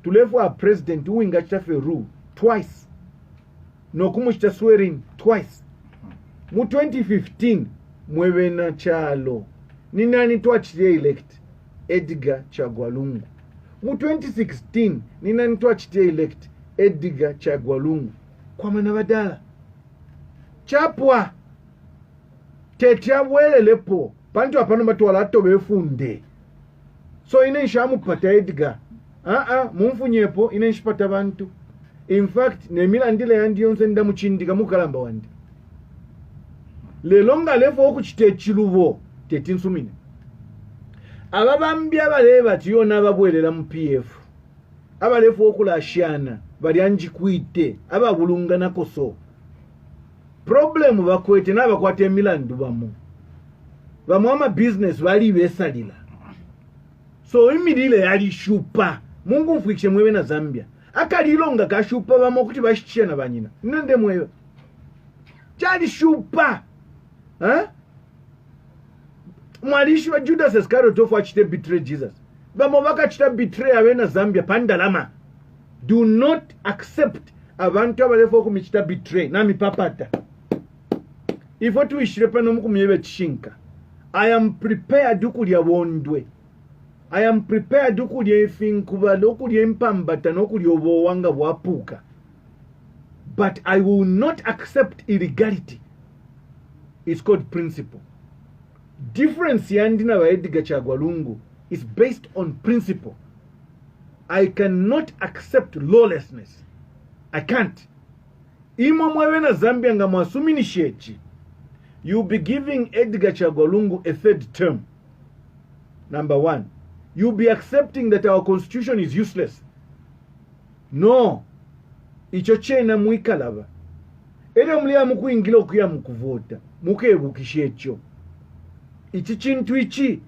to level a president who ingachita rule twice. No kumuchita swearing twice. Mu 2015, mwewe na chalo. Ni nani tuachitie elect? Edgar Chagwa. Mu 2016, ni nani tuachitie elect? Edgar Chagwa. Kwa manabadala. Chapwa. Tetia wele lepo. Pantu apano matu walato wefunde. So ine ishamu pata Edgar. Mumfu nyepo ine ishpata bantu. In fact, nemila ndile yandi yonse nda muchindika mukalamba wandi. Lelonga lefo oku chite chiluvo. Tetin sumine. Ababambia baleba tiyona ababwelela mu PF. Abalefo oku la shiana. Bali anji kuite. Ababulunga na koso. Problem bakwete n'abakwate emilandu bamu. Bamuama business bali besalila. So imidile yali shupa. Mungu mfuikishe mwewe na Zambia. Akalilonga kashupa bamu okuti bashichia na banyina. Nende mwewe. Chali shupa. Mwalishi wa Judas Iscariot tofu achite betray Jesus. Bamu baka chita betray awe na Zambia pandalama. Do not accept abantu abalefo kumichita betray. Nami papata. Ifo tuishirepa no mukumiyebe chishinka. I am prepared ukulia wondwe. I am prepared ukulia ifinkuba lokulia impambata nokulia obowanga wapuka. But I will not accept illegality. It's called principle. Difference yandina wa Edgar Chagwa is based on principle. I cannot accept lawlessness. I can't. Imo mwewe na Zambia nga mwasumini shechi. You'll be giving Edgar Chagwa a third term. Number 1. You'll be accepting that our constitution is useless. No. Ichoche na muikalava. Ere mlia muku ingilo kuya mukuvota. Mukebu kishecho. Ichi chintu ichi.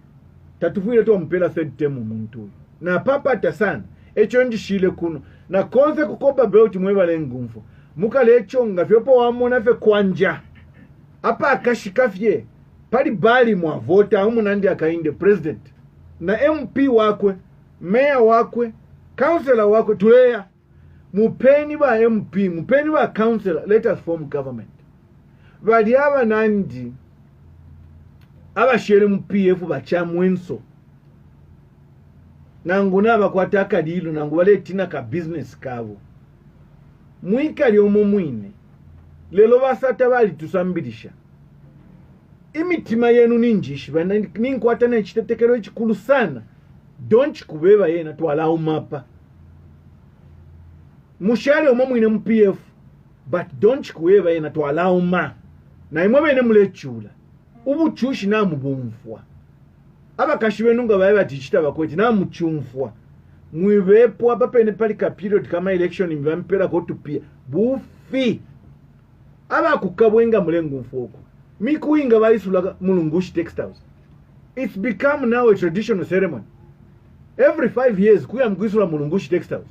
Tatufuile to mpela third term muntu. Na papa tasan. Echo njishile kuno. Na konze kukoba beuti mwewa lengumfo. Muka lecho nga fyopo wamona fe kwanja. Apa akashikafye. Pali bali mwa vota. Humu nandi akainde president. Na MP wakwe. Mayor wakwe. Councilor wakwe. Tuleya. mupeni ba MP, mupeni ba councillor, let us form government. Bali aba nandi abashere mu PF bachamwenso nangu nabakwata akadilo nangu baletina ka business kabo mwikali omwo mwine lelo basata bali tusambirisha imitima yenu ninjishi ninkwata n'ekitetekero ekikulu sana don't kubeba yena twalawo mapa mushale omwo mwine mu PF but don't kubeba yena twalawo ma na imwe bene mulechula ubuchushi namubumfwa abakashi benu nga baye batichita bakweti namuchumfwa mwibepo abapene pali ka period kama election mbampera ko tupia bufi abakukabwenga mulengo mfoko mikuinga bayisula mulungushi textiles. It's become now a traditional ceremony. Every 5 years kuya mkwisula mulungushi textiles.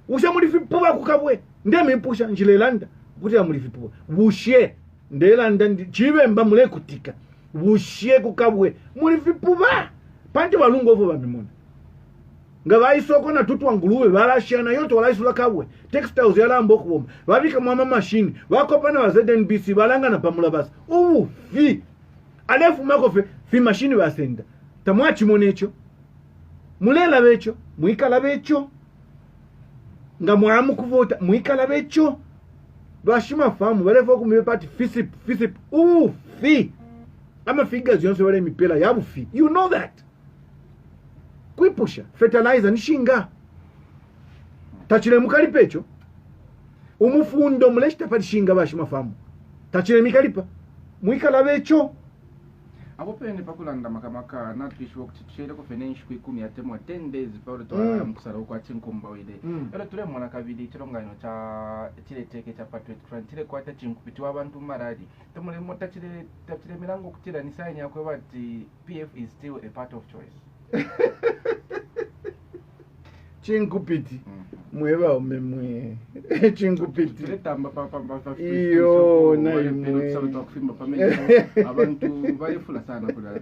Usha mulifipuba kukabwe ndeme mpusha njilelanda kuti ya mulifipuba bushe ndelanda chibe mba mule kutika bushe kukabwe mulifipuba panje walungo ovo bamimona nga bayisoko na tutu wanguluwe balashana yote walaisula kabwe textiles yalambo kuboma babika mama machine wakopana wa ZNBC balanga na pamula basi fi alefu makofe fi machine basenda tamwachi monecho mulela becho muikala becho nga mwamu kuvota muikala becho bashima famu balevo kumibe pati fisip fi ama figures yonse wale mipela yabu fi you know that kuipusha fertilizer nishinga tachile mukalipecho umufundo muleshita pati shinga bashima famu tachile mikalipa muikala becho abo pene pakulanda makamaka natishwa kuchishele ko fenenshi kwikumi atemo 10 days paulo to mkusala ko achinkumba wide ero tule mwana kabili chirongano cha chile teke cha patwet kran chile kwata chinkupiti wabantu maradi temule mota chile milango kutira ni sign yakwe bati PF is still a part of choice. Chinkupiti mweba umemwe chinkupiti tamba papa iyo na imwe kufimba pamene abantu bayifula sana kula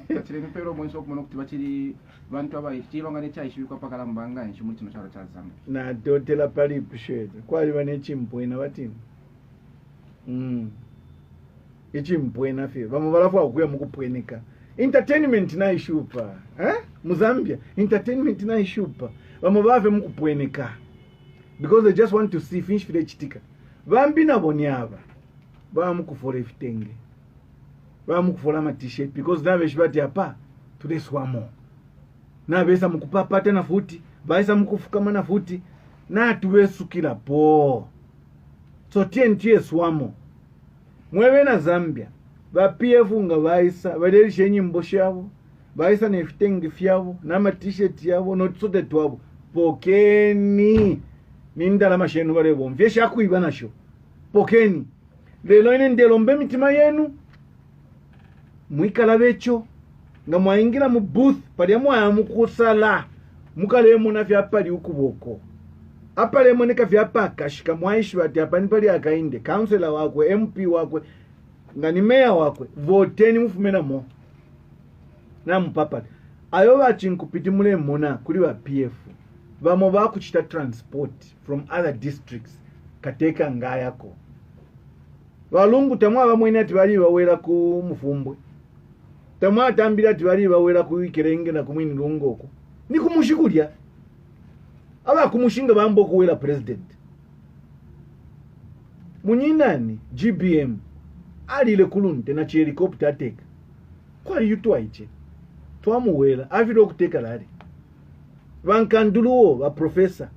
tachile nipero mwenso kumona kuti bachiri bantu abayichiro ngane chayishibikwa pakalambanga nshimuli chino charo chazanga na dotela pali pushete kwali bane chimpwena batini ichimpwena fe vamwe balafu akuya mukupwenika entertainment na ishupa Muzambia entertainment na ishupa vamwe bave mukupwenika because they just want to see finish file chitika vambi nabo nyaba bamukufola ifitenge bamukufola ma t-shirt because nave shibati apa tuleswamo na besa mukupapata na futi baisa mukufukama na futi na tuwesukila po so TNT swamo mwewe na Zambia ba PF nga baisa badelishe nyimbo shabo baisa na ifitenge fyabo na ma t-shirt yabo no tsote twabo pokeni nindala mashenu bale bomvye shakuiba nasho pokeni lelo ine ndelombe mitima yenu mwikala becho nga mwaingira mu booth pali mwa mukusala mukale muna vya pali ukuboko apale moneka vya pakashika mwaishi bati apani pali akainde councilor wakwe MP wakwe nga ni mayor wakwe voteni mufumena mo na mpapa ayo bachinkupiti mule mona kuli ba PF vamo bakuchita transport from other districts kateka ngayako balungu tamwa bamwene ati bali bawera ku mufumbwe tamwa tambira ati bali bawera ku ikerenge na kumwini lungoko ni kumushikulia aba kumushinga bambo kuwera president munyinani GBM ali le kulunte na helicopter ateka kwa yutwaiche twamuwera aviro kuteka lari bankanduluo ba professor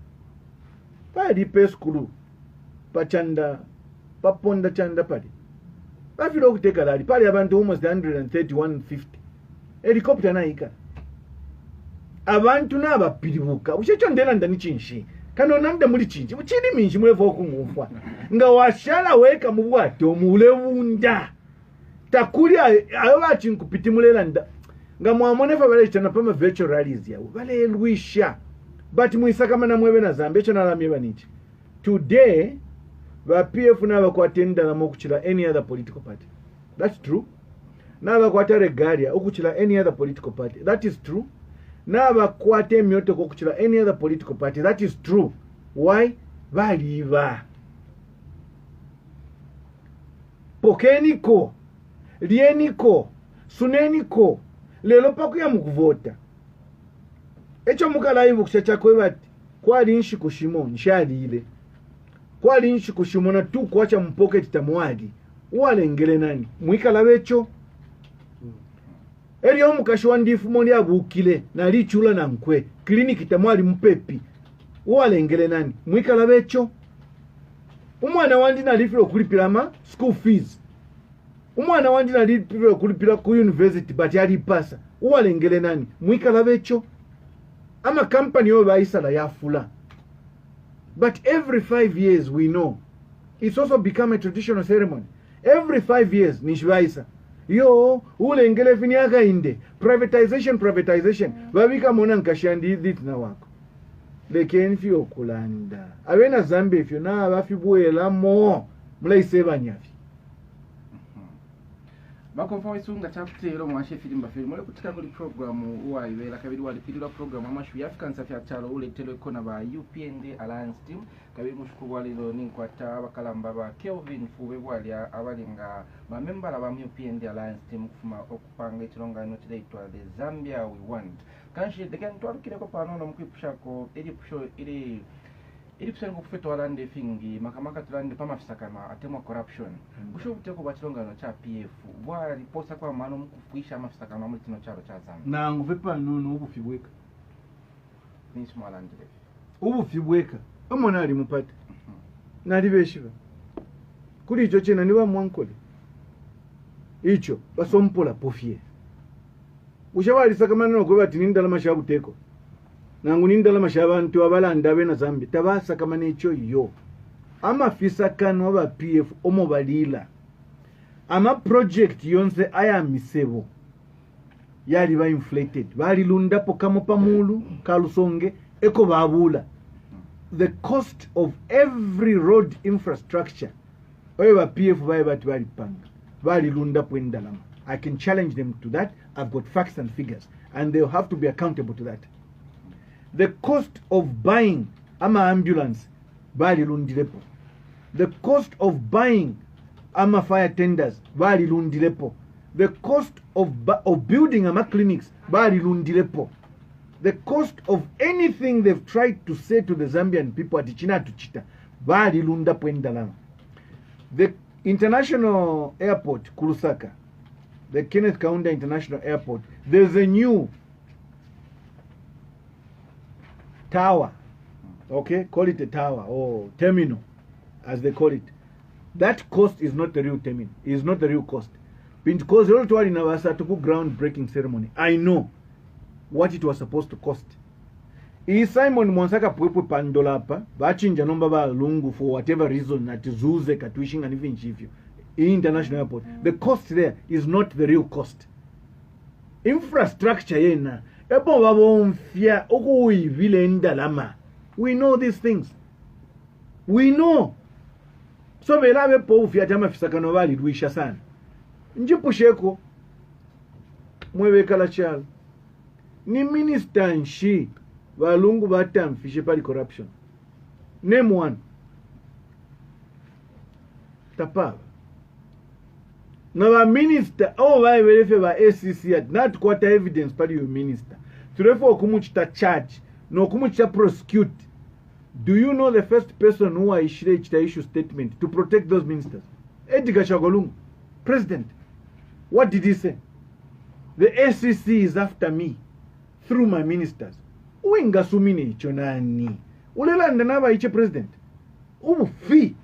pali peskulu pachanda paponda chanda pali bafiro kuteka lari pali abantu almost 13150 helicopter naika abantu nabapiribuka uchecho ndela ndani chinshi kano nanda muri chinji muchini minji mulevo kumufwa nga washala weka mubwato mulevunda takuli ayo bachinkupiti mulela nga mwamone fa bale chana pama virtual rallies yawo bale lwisha but muisaka mana mwebe na Zambia chana la mieba nichi today ba PF na bakwatenda la mokuchila any other political party. That's true. Na bakwata regalia okuchila any other political party. That is true. Na bakwate myoto okuchila any other political party. That is true. Why? baliba pokeniko lieniko suneniko lelo pakuya mukuvota echo mukalayibu kuchachakwe bati kwali nshikushimo nshalile kwali nshikushimo na tu kwacha mpoketi tamwadi uwalengele nani mwikala becho Eriyo mukashwa ndifu moli abukile na lichula na nkwe kliniki tamwali mpepi uwalengele nani mwikala becho umwana wandi na lifilo kulipila school fees umwana wandi na lifilo kulipila ku university but yali pasa uwalengele nani mwikala becho ama company yo baisala yafula but every 5 years we know it's also become a traditional ceremony every 5 years nishbaisa yo ulengele finiaka inde privatization babika mona nkashandi dit na wako leken fi okulanda abena Zambia fyo na abafibuela mo mulaiseba nyafi bakomfa isunga chakutero mwashe filimba film ole kutika kuli program uwa iwela kabiri wali pilira program amashu African Safia Chalo ule telo ikona ba UPND Alliance team kabiri mushuku wali lo ninkwata bakalamba ba Kelvin Fube wali abalinga ba member ba UPND Alliance team kufuma okupanga itilonga no tidaitwa the Zambia we want kanshi dekan twalukire ko pano no mukwipushako eri pusho iri kusanga kufeto alande fingi makamaka tulande pamafisakana atemwa corruption busho buteko batilonga no cha PF bwa riposa kwa mano mkufuisha amafisakana muri tino charo cha Zambia na nguvepa nono ubufibweka nisi mwalande ubufibweka omona ali mupata nali beshiba kuli icho chena niba mwankole icho basompola pofie ushabali sakamana no kuba tinindala mashabuteko nangu nindala mashabantu abalanda bena Zambia tabasa kama necho yo amafisa kanu aba PF omobalila ama project yonse aya misebo yali ba inflated bali lundapo kamo pamulu kalusonge eko babula the cost of every road infrastructure oyo ba PF baye bati bali panga bali lundapo endalama. I can challenge them to that. I've got facts and figures and they'll have to be accountable to that. The cost of buying ama ambulance bali lundilepo. The cost of buying ama fire tenders bali lundilepo. The cost of building ama clinics bali lundilepo. The cost of anything they've tried to say to the Zambian people at China to Chita bali lundapo endalama. The international airport Kurusaka, the Kenneth Kaunda International Airport, there's a new tower, okay, call it a tower or terminal as they call it. That cost is not the real terminal, is not the real cost. Because all to in our groundbreaking ceremony, I know what it was supposed to cost. Simon Monsaka Pwepu Pandolapa, Bachinja Nomba Lungu for whatever reason at Zuze, Katwishing and even Chifio international airport. The cost there is not the real cost. Infrastructure yena. We know these things. We know. So velabe po ufia tama fisakano vali duisha sana. Njipusheko mwewe kala chal. Ni minister nshi walungu batam fishe pali corruption. Name one. Tapava. Now a minister, oh why we refer by ACC at not quarter evidence pali your minister. To refer kumuchita charge, no kumuchita prosecute. Do you know the first person who issue statement to protect those ministers? Edgar Chagolung, president. What did he say? The ACC is after me through my ministers. Uinga sumini chonani. Ulelanda naba iche president. Ufi.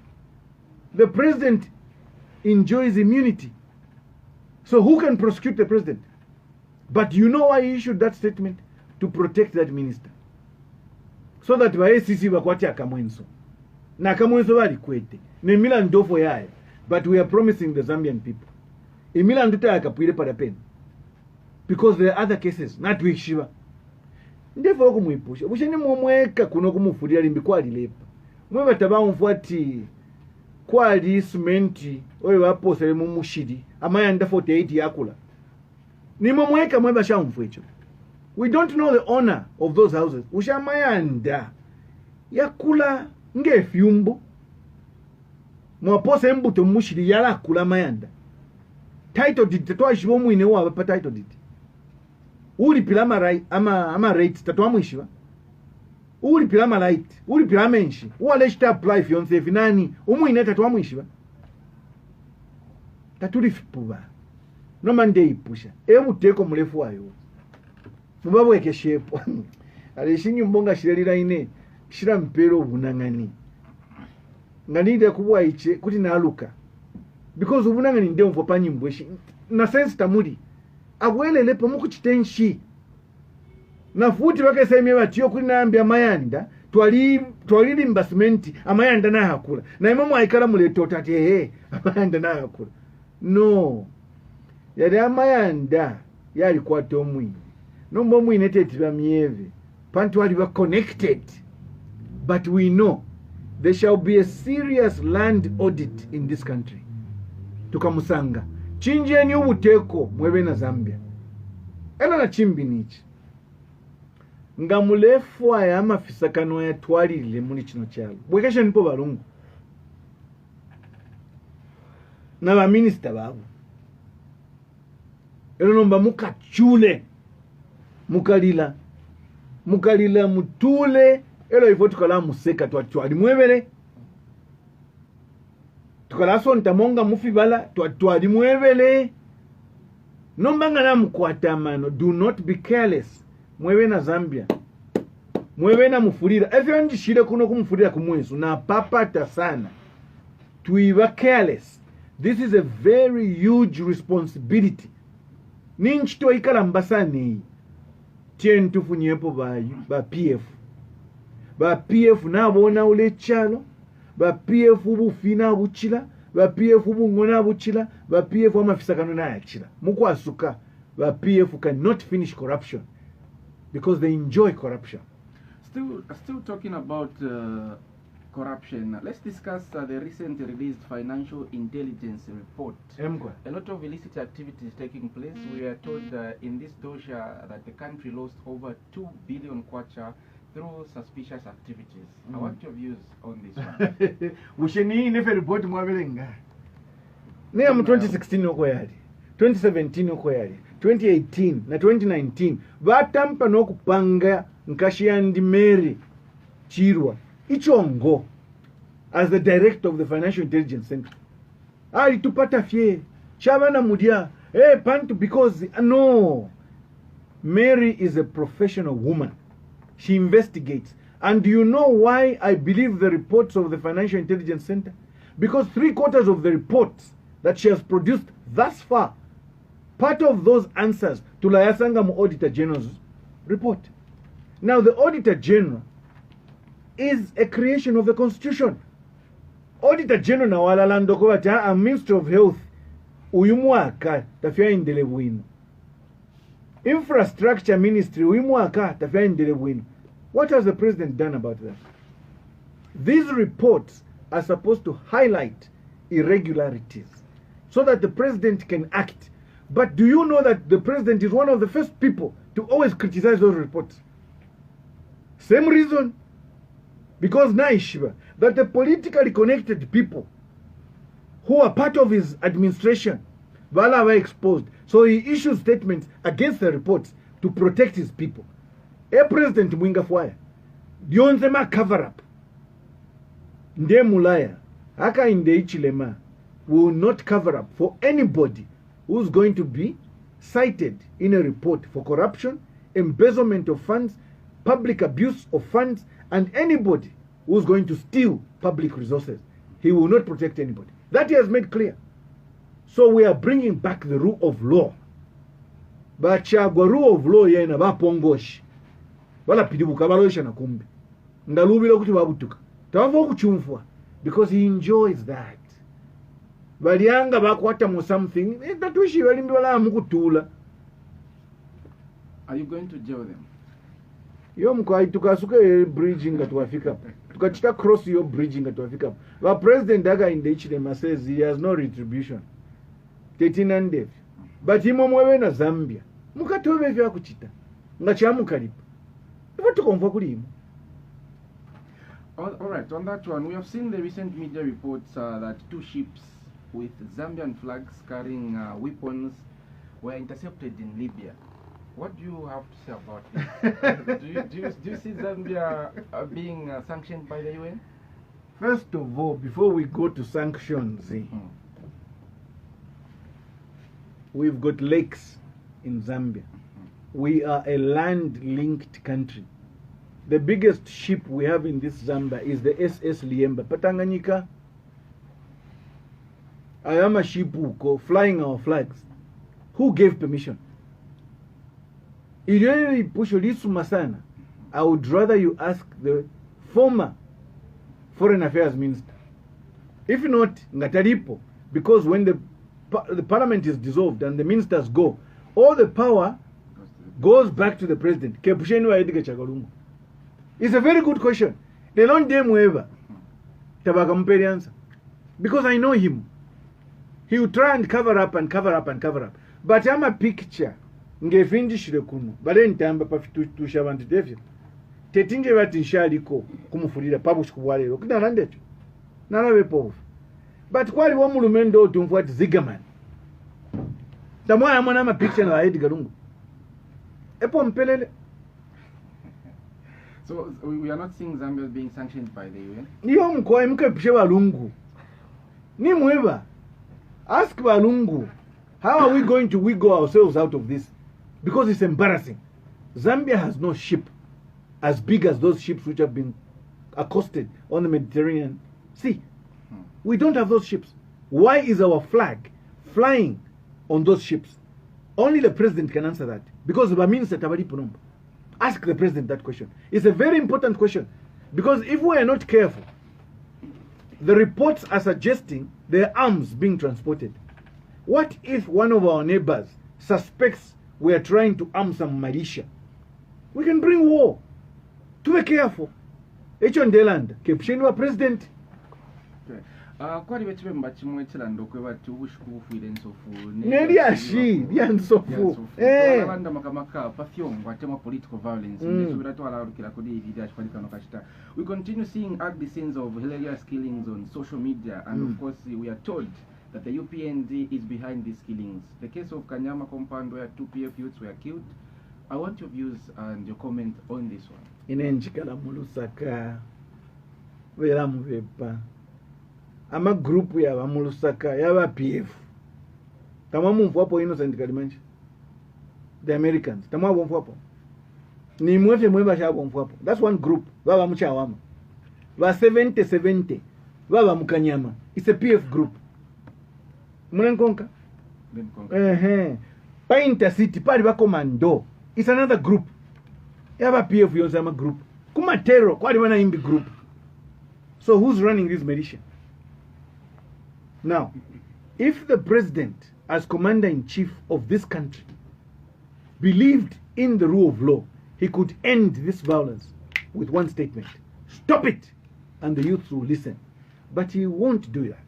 The president enjoys immunity. So who can prosecute the president? But you know why he issued that statement? To protect that minister. So that by ACC wakwati akamwenso. Na akamwenso wali kwete. Ne mila ndofo yae. But we are promising the Zambian people. Imila nduta akapuile pada pen. Because there are other cases. Not we shiva. Ndefo kumwipusha. Usheni mweka kuno kumufudia limbi kwa lilepa. Mwewa taba mfuati kwali simenti oyo bapose mu mushidi amayanda 48 yakula nimo mweka mweba shamfwecho. We don't know the owner of those houses. Ushamayanda yakula ngefyumbu mwapose embuto mushiri yala kula mayanda title deed twashibo mwine wa pa title deed uli pilama right ama rate tatwamwishiba uli pilama right uli pilama enshi wale shita apply fiance finani umwine tatwamwishiba tatuli fipuba no mande ipusha ebuteko mulefu wayo mubabweke shepo alishinyi mbonga shirelira ine shira mpero bunangani nganinde kubwa iche kuti naluka because ubunangani nde mvopa nyimbweshi na sense tamuli agwelele pomu kuchitenshi na futi bakeseme batiyo kuri nambya amayanda twali investment amayanda na hakula na imamu aikala muleto tati amayanda na hakula no yali amayanda yali kwato omwini nombo omwini tetira myeve pantu wali ba connected but we know there shall be a serious land audit in this country tukamusanga chinjeni ubuteko mwebe na Zambia ela na chimbi nichi nga mulefu aya amafisa kano ya twalile muni chino chalo bwekesha nipo balungu na ba minister babu elo nomba mukachule mukalila mutule elo ifo tukala museka twali mwebele tukala sonta monga mufibala twali mwebele nombanga na mkwata mano do not be careless mwebe na Zambia mwebe na mufurira efyo njishire kuno kumufurira kumwesu na papata sana tuiba careless. This is a very huge responsibility ninchito ikala mbasani tien tufunyepo ba PF na bona ule chalo ba PF bufina buchila ba PF bungona buchila ba PF amafisa kanona yachila mukwasuka ba PF cannot finish corruption because they enjoy corruption. Still talking about corruption, let's discuss the recent released financial intelligence report. A lot of illicit activities taking place. We are told in this dosha that the country lost over 2 billion kwacha through suspicious activities. I want your views on this one. Usheni nefe report mwabelenga. Niya 2016 oko yali, 2017 oko yali, 2018 na 2019 batampa nokupanga nkashiyandi Mary Chirwa Ichongo as the director of the Financial Intelligence Center. Ali tupata fie chabana mudia pantu because no, Mary is a professional woman. She investigates. And do you know why I believe the reports of the Financial Intelligence Center? Because 3/4 of the reports that she has produced thus far, part of those answers to Layasangam Auditor General's report. Now the Auditor General is a creation of the Constitution. Auditor General na wala landoko wata a Minister of Health uyumwaka tafia indele bwino. Infrastructure Ministry uyumwaka tafia indele bwino. What has the President done about that? These reports are supposed to highlight irregularities so that the President can act. But do you know that the President is one of the first people to always criticize those reports? Same reason. Because Naishiva, that the politically connected people who are part of his administration were exposed. So he issued statements against the reports to protect his people. A President Mwinga Fwaya, Dionzema cover up. Nde Mulaya, Aka Inde Ichilema will not cover up for anybody who's going to be cited in a report for corruption, embezzlement of funds, public abuse of funds, and anybody who's going to steal public resources. He will not protect anybody. That he has made clear. So we are bringing back the rule of law. Bachagwa rule of law yena bapongoshi. Bala pidibuka baloisha na kumbi. Ndalubila kuti babutuka. Tawavo kuchumfwa. Because he enjoys that. Balianga bakwata mo something. Tatuishi balimbi wala mukutula. Are you going to jail them? Yo mkwai tukasuke bridge nga tuwafika. Tukachita cross your bridge nga tuwafika. Wa President daga in the Ichilema says he has no retribution. 1300. But himo mwewe na Zambia. Mukatowe vya kuchita. Nga chamu karibu. Iwa tukonfa kuli himo. All right, on that one, we have seen the recent media reports that 2 ships with Zambian flags carrying weapons were intercepted in Libya. What do you have to say about this? do you see Zambia being sanctioned by the UN? First of all, before we go to sanctions, we've got lakes in Zambia. We are a land-linked country. The biggest ship we have in this Zambia is the SS Liemba. Patanganyika, I am a ship flying our flags. Who gave permission? I would rather you ask the former Foreign Affairs Minister. If not, ngatalipo, because when the parliament is dissolved and the ministers go, all the power goes back to the president. It's a very good question. They don't dare whoever. Answer. Because I know him. He will try and cover up and cover up and cover up. But I'm a picture. Ngefindishire kuno. Bale ntamba pafitusha abantu devyo. Tetinge bati nshaliko kumufulira pabushi kubwalero. Kina nandetu. Nalabe povu. But kwali wa mulumendo tumfuati Zigaman. Tamwa mwana ama picture na Edgar Lungu. Epo mpelele. So we are not seeing Zambia being sanctioned by the UN? Niyo mkwa mke pishe walungu. Ni mweba. Ask walungu. How are we going to wiggle ourselves out of this? Because it's embarrassing. Zambia has no ship as big as those ships which have been accosted on the Mediterranean Sea. We don't have those ships. Why is our flag flying on those ships? Only the president can answer that. Because ask the president that question. It's a very important question. Because if we are not careful, the reports are suggesting there are arms being transported. What if one of our neighbors suspects we are trying to arm some militia? We can bring war. To be careful. Echon Deland, Kepshenwa president. Kwali bechibe mbachimwe chilando kweba tubushku fuidensofu. Neli ashi, diansofu. Wanda makamaka pafyong watema political violence. Subirato ala rukila kodi ididash kwali kano kashita. We continue seeing ugly scenes of hilarious killings on social media, and of course we are told that the UPND is behind these killings. The case of Kanyama compound where 2 PF youths were killed. I want your views and your comment on this one. Inenjikala mulusaka. Vera muvepa. Ama group ya bamulusaka ya PF. Tamwa mumfu hapo innocent kalimanchi. The Americans. Tamwa mumfu hapo. Ni mwefe mweba shabo mumfu hapo. That's one group. Baba mchawama. Ba 70. Baba mukanyama. It's a PF group. Munenkonka? Painter City. Pari bako mando. It's another group. Yaba PF yonsama group. Kuma terror. Kwali wana imbi group. So who's running this militia? Now, if the president, as commander-in-chief of this country, believed in the rule of law, he could end this violence with one statement. Stop it! And the youth will listen. But he won't do that.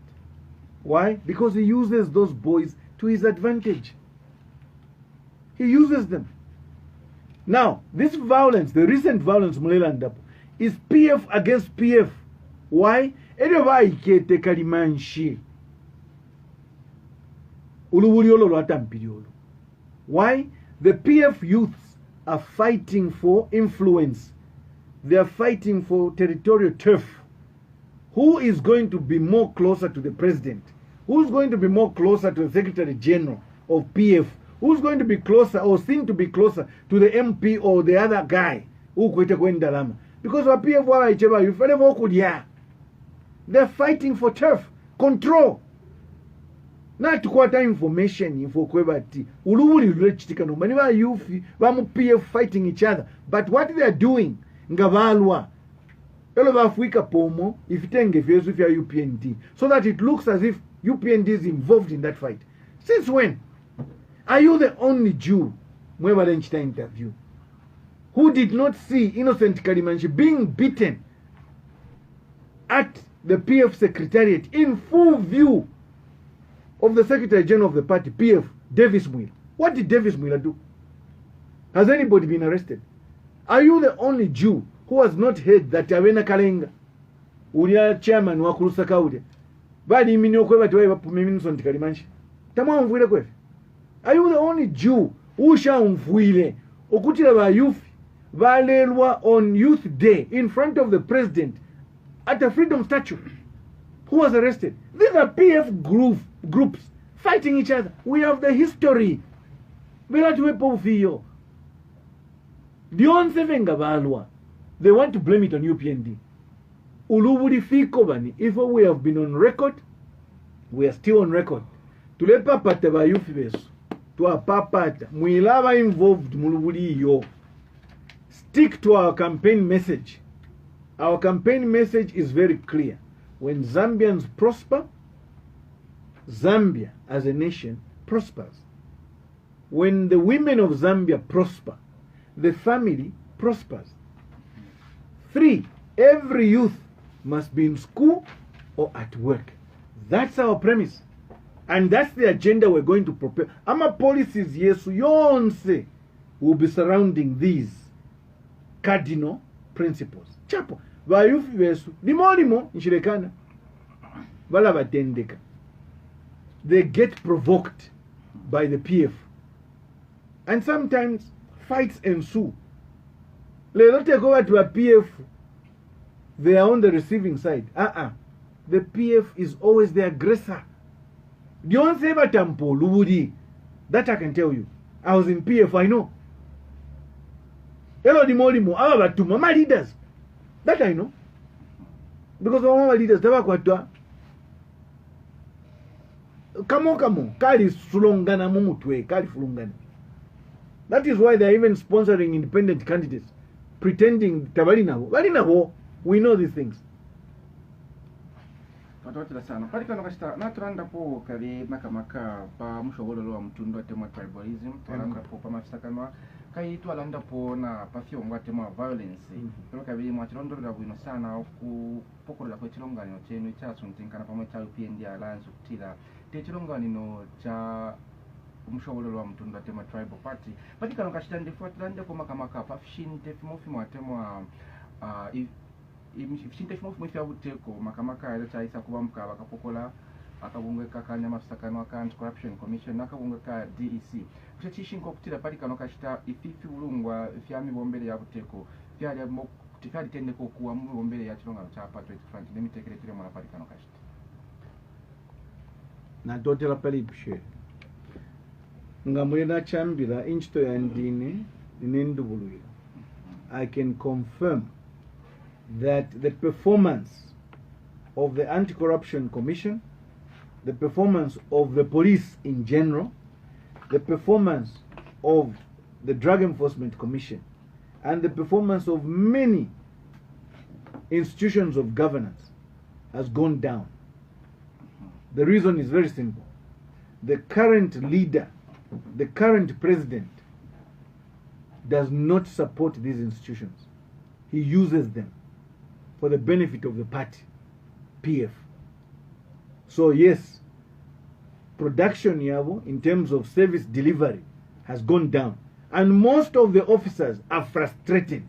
Why? Because he uses those boys to his advantage. He uses them. Now, this violence, the recent violence, is PF against PF. Why? Why? The PF youths are fighting for influence. They are fighting for territorial turf. Who is going to be more closer to the president? Who's going to be more closer to the Secretary General of PF? Who's going to be closer or seen to be closer to the MP or the other guy? Because our PF, they're fighting for turf, control. Not to quarter information info kwebati. Ulubuli rechitika no maniba yufi bamu PF fighting each other. But what they are doing ngabalwa. Elo bafuika pomo ifitenge fesu fya UPND, so that it looks as if UPND is involved in that fight. Since when? Are you the only Jew mweba lenchita interview who did not see innocent Kalimanchi being beaten at the PF secretariat in full view of the Secretary General of the party, PF, Davis Mwila? What did Davis Mwila do? Has anybody been arrested? Are you the only Jew who has not heard that Yawena Kalenga ulia chairman wa kulusaka ule bali imini okweba tuwe bapumimi nsonti kalimanchi tamwa mvuile kwefe. Are you the only Jew who shall mvuile okutila ba youth balelwa on youth day in front of the president at the freedom statue? Who was arrested? These are PF groups fighting each other. We have the history. They want to blame it on UPND. If we have been on record, we are still on record. Tulepapata ba youth besu. Tuapapata. Muilava involved mulubuli yo. Stick to our campaign message. Our campaign message is very clear. When Zambians prosper, Zambia as a nation prospers. When the women of Zambia prosper, the family prospers. 3, every youth must be in school or at work. That's our premise. And that's the agenda we're going to prepare. Our policies, yes, yonse will be surrounding these cardinal principles. Chapo. Bayufi besu. Limo nchirekana. Bala batendeka. They get provoked by the PF. And sometimes fights ensue. Lelo take over to a PF. They are on the receiving side. The PF is always the aggressor. Don't say Batampo, Lubudi. That I can tell you. I was in PF, I know. Hello, Dimolimo, our Mama leaders. That I know. Because our leaders, they were come on. Kali Sulongana Mumutwe, Kali Fulungana. That is why they're even sponsoring independent candidates, pretending Tabalina. We know these things. Patotela sana. Parika nokashita naturanda po kali nakamaka pa mushobolo wa mtundo tema tribalism, turanda po pa mafisakanwa kai tualanda po na pafio mwatema violence. Pero kabili mwachirondo la bwino sana ku pokolo la kwechilongano chenu cha suntinkana pa mwacha UPND alliance kutila te chilongano cha mushobolo wa mtundo tema tribal party. Parika nokashita ndifuatilanda ko makamaka pa fishinte fimofi mwatema ifishinte fimofi mwifi abuteko makamaka ya chaisa kubamka bakapokola akabungweka kanya mafisakano ka anti-corruption commission nakabungweka DEC kuchishinko kutira parika nokashita ififi ulungwa fyami bombele ya buteko fyali tikali tende ko kuwa mu bombele ya chilongano cha patriot front limitekele tire mwana parika nokashita na dotela palipshe ngamwena chambira inchito ya ndine ninendubuluya. I can confirm that the performance of the Anti-Corruption Commission, the performance of the police in general, the performance of the Drug Enforcement Commission, and the performance of many institutions of governance has gone down. The reason is very simple. The current leader, the current president, does not support these institutions. He uses them for the benefit of the party, PF. So yes, production yabo in terms of service delivery has gone down. And most of the officers are frustrated.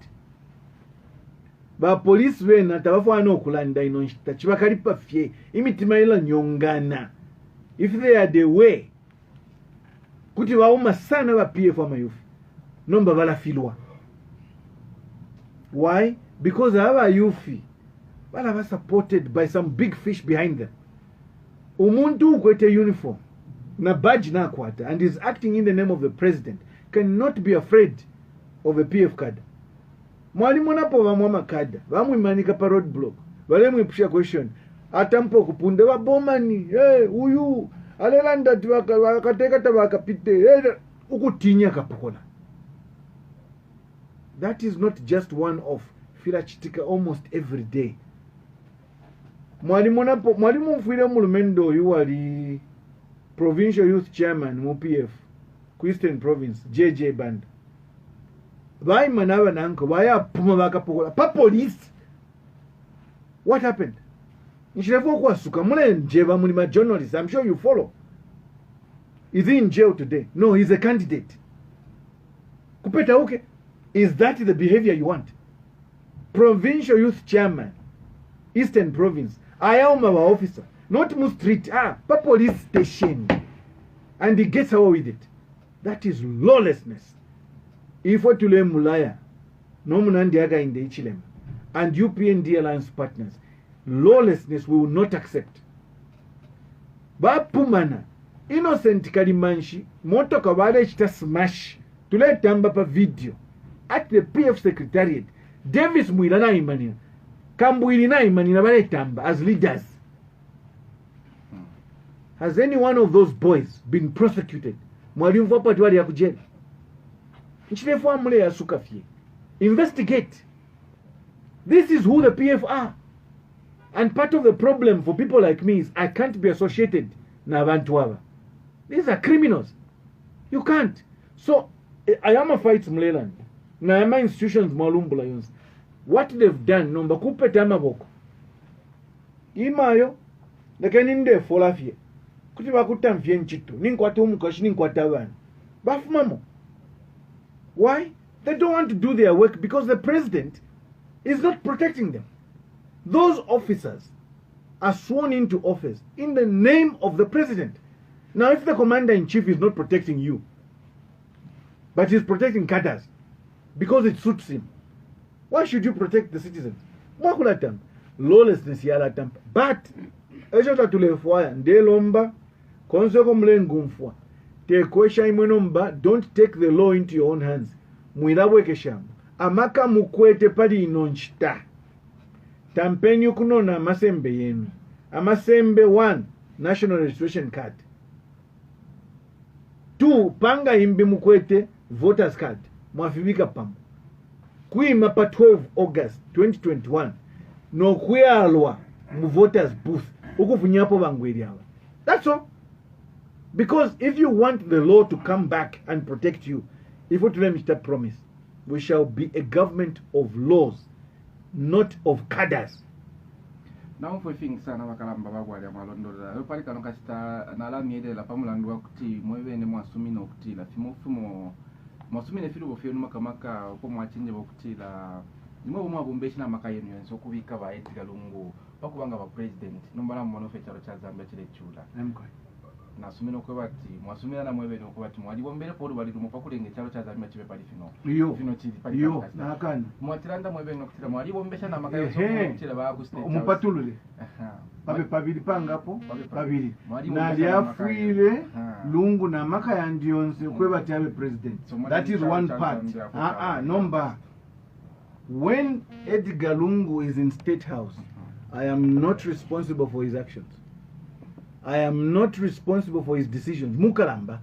Ba police we na tabafana okulanda inonshita chibakalipa fye imitima ila nyongana. If they are the way kuti wauma sana ba PF wa mayufi nomba bala filwa. Why? Because our youth are supported by some big fish behind them. Umuntu kwete uniform na badge na kwata and is acting in the name of the president cannot be afraid of a PF card. Mwalimu napo bamwama kada bamwimanika pa road block balemwipusha question atampo kupunde babomani uyu alelanda wakateka tabakapite ukutinya kapokola. That is not just one off. Fila chitika almost every day. Mwalimu mfile mulumendo yu wali provincial youth chairman mu PF Eastern Province JJ Band. Bai manawa nanko baya puma bakapokola pa police. What happened? Nshirefo kwa suka mule njeba mulima journalist. I'm sure you follow. Is he in jail today? No, he's a candidate. Kupeta okay. Is that the behavior you want? Provincial youth chairman Eastern Province. Ayauma wa officer. Not mu street. Pa police station. And he gets away with it. That is lawlessness. If we tule mulaya, no munandiaga in the Ichilem, and UPND alliance partners, lawlessness we will not accept. Bapumana, innocent kalimanshi, moto kabale chita smash, tule tamba pa video, at the PF Secretariat, Davis Muilana Imani, Kambuilina Imani Nabale tamba as leaders. Has any one of those boys been prosecuted? Mwalimu vapa tuwali ya kujeli. Nchilefu amule ya sukafie. Investigate. This is who the PF are. And part of the problem for people like me is I can't be associated na abantu waba. These are criminals. You can't. So, I am a fight mleland. Na yama institutions malumbula yons. What they've done, nomba kupe tama boko. Imayo, nakaninde folafie. Kuti bakutamfie nchito. Ninkwata umukashi, ninkwata wani. Bafumamo. Why? They don't want to do their work because the president is not protecting them. Those officers are sworn into office in the name of the president. Now, if the commander-in-chief is not protecting you, but he's protecting cadres because it suits him, why should you protect the citizens? Lawlessness yalatam. But, ejota tulefuaya, ndelomba, konseko mlengumfwa. Don't take the law into your own hands. Mwilabweke shamu. Amaka mukwete pali inonchita. Tampenyu kunona amasembe yenu. Amasembe 1, national registration card. 2, panga imbi mukwete voters card. Mwafibika pamu. Kuima pa 12 August 2021. No kuyalwa mu voters booth. Ukufunyapo bangweli hawa. That's all. Because if you want the law to come back and protect you, if we let me start promise, we shall be a government of laws, not of cadres. Now for things sana wakalamba bagwali amalondo la pali kano kasita nala miede la pamulandu kuti mwewe ne mwasumi no kuti la fimo mwasumi ne filu bofio makamaka ko mwachinje bokuti la nimwe bomwa bombeshi na makayenu yenso kubika ba Edgar Lungu bakubanga ba president nombala mmono fecharo cha Zambia chile chula Emko nasumino ko bati mwasumira na mwebe no ko bati mwali bombere podo bali tumupa kulenge chalo cha Zambia chibe pali fino chili pali yo nakani mwatiranda mwebe no kutira mwali bombesha na makayo so kutira ba ku state umupatulule pabili pangapo pabili na liafuile Lungu na makaya ndionse kwe bati abe president. That is one part. Number when Edgar Lungu is in State House, I am not responsible for his actions. I am not responsible for his decisions. Mukaramba.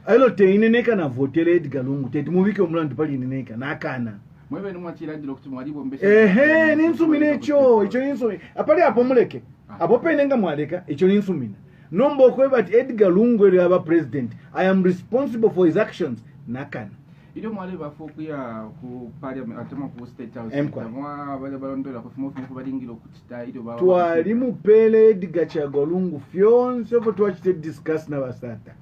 Alo te ineneka na votele Edgar Lungu. Te tumuvike umlandu pali ineneka. Nakana. Mwewe numachira ndilo kuti mwali bombesha. Ninsumine icho ninsumine. Apale hapo muleke. Apo penenga mwaleka, icho ninsumine. Nombo kwe but Edgar Lungu eli aba president. I am responsible for his actions. Nakana. Ido mwale bafoku ya ku parliament atema ku state house. Mwa bale balondola ku fimo badingiro kutita ido ba. Twali mupele Edgar Chagolungu fyonse fo twachite discuss na basata.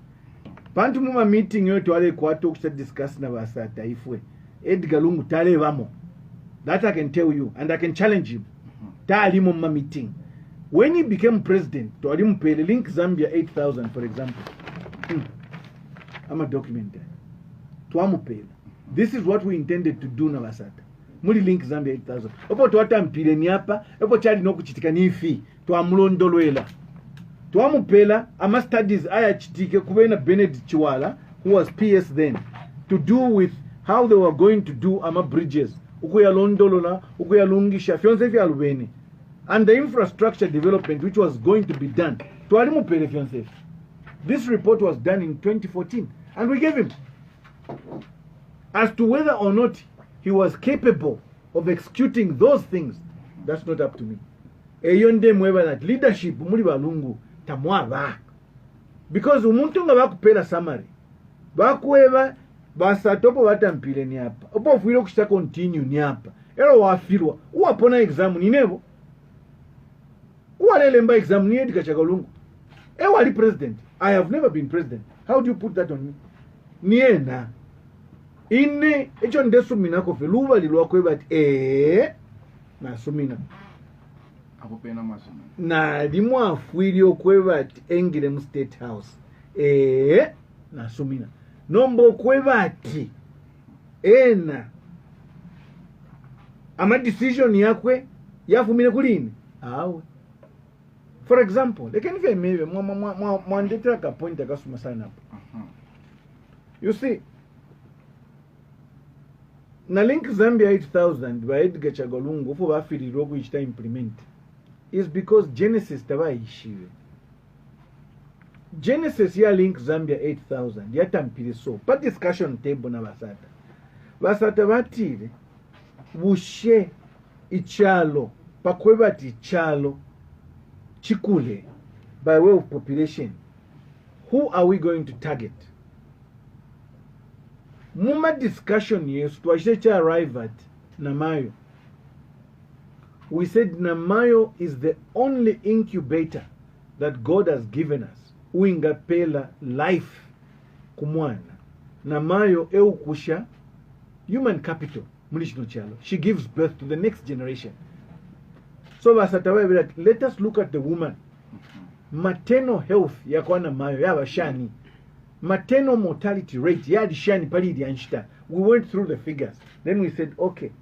Pantu muma meeting yo twale kwato kuchite discuss na basata ifwe. Edgar Lungu tale bamo. That I can tell you and I can challenge him. Tali muma meeting. When he became president, twali mupele link Zambia 8,000 for example. I'm a documenter. This is what we intended to do na basata. Muli link Zambia 8,000. Opo tuwata mpile ni hapa, opo chali no kuchitika nifi, tuamulondolwela. Tuamupela, ama studies aya chitike kubena Benedict Chiwala, who was PS then, to do with how they were going to do ama bridges. Ukuya londolola, ukuya lungisha, fionse fi alubeni. And the infrastructure development which was going to be done. Tualimupele fionse. This report was done in 2014 and we gave him. As to whether or not he was capable of executing those things, that's not up to me. Eyonde mweba that leadership muli balungu tamwaba. Because umuntu nga bakupela summary. Bakuweba basatopo batampile ni hapa. Opo fuilo kushita continue ni hapa. Ero wafirwa. Uwapona exam ni nebo. Uwalele mba exam ni Edgar Chagolungu. Ewa li president. I have never been president. How do you put that on me? Niena. Ine echo ndesu minako feluva lilwa kweba nasumina akupena masumi nali mwafuiri okweba ati engire mu state house nasumina nomba okweba ati ena ama decision yakwe yafumire kulini awe. For example, lekeni maybe mwandetera ka point akasuma sana hapo. You see, na link Zambia 8000 by Edgar Chagolungu for bafiri rogo ichita implement is because Genesis tabaishiwe. Genesis ya link Zambia 8000 yatampire so pa discussion table na basata batire bushe ichalo pakweba ti chalo chikule by way of population. Who are we going to target? Muma discussion yes to arrive at Namayo. We said Namayo is the only incubator that God has given us. Uingapela life kumwana. Namayo eukusha human capital. Mulishino chalo. She gives birth to the next generation. So let us look at the woman. Maternal health yakwa Namayo yabashani. Maternal mortality rate yadishani palidi anshita. We went through the figures. Then we said, okay,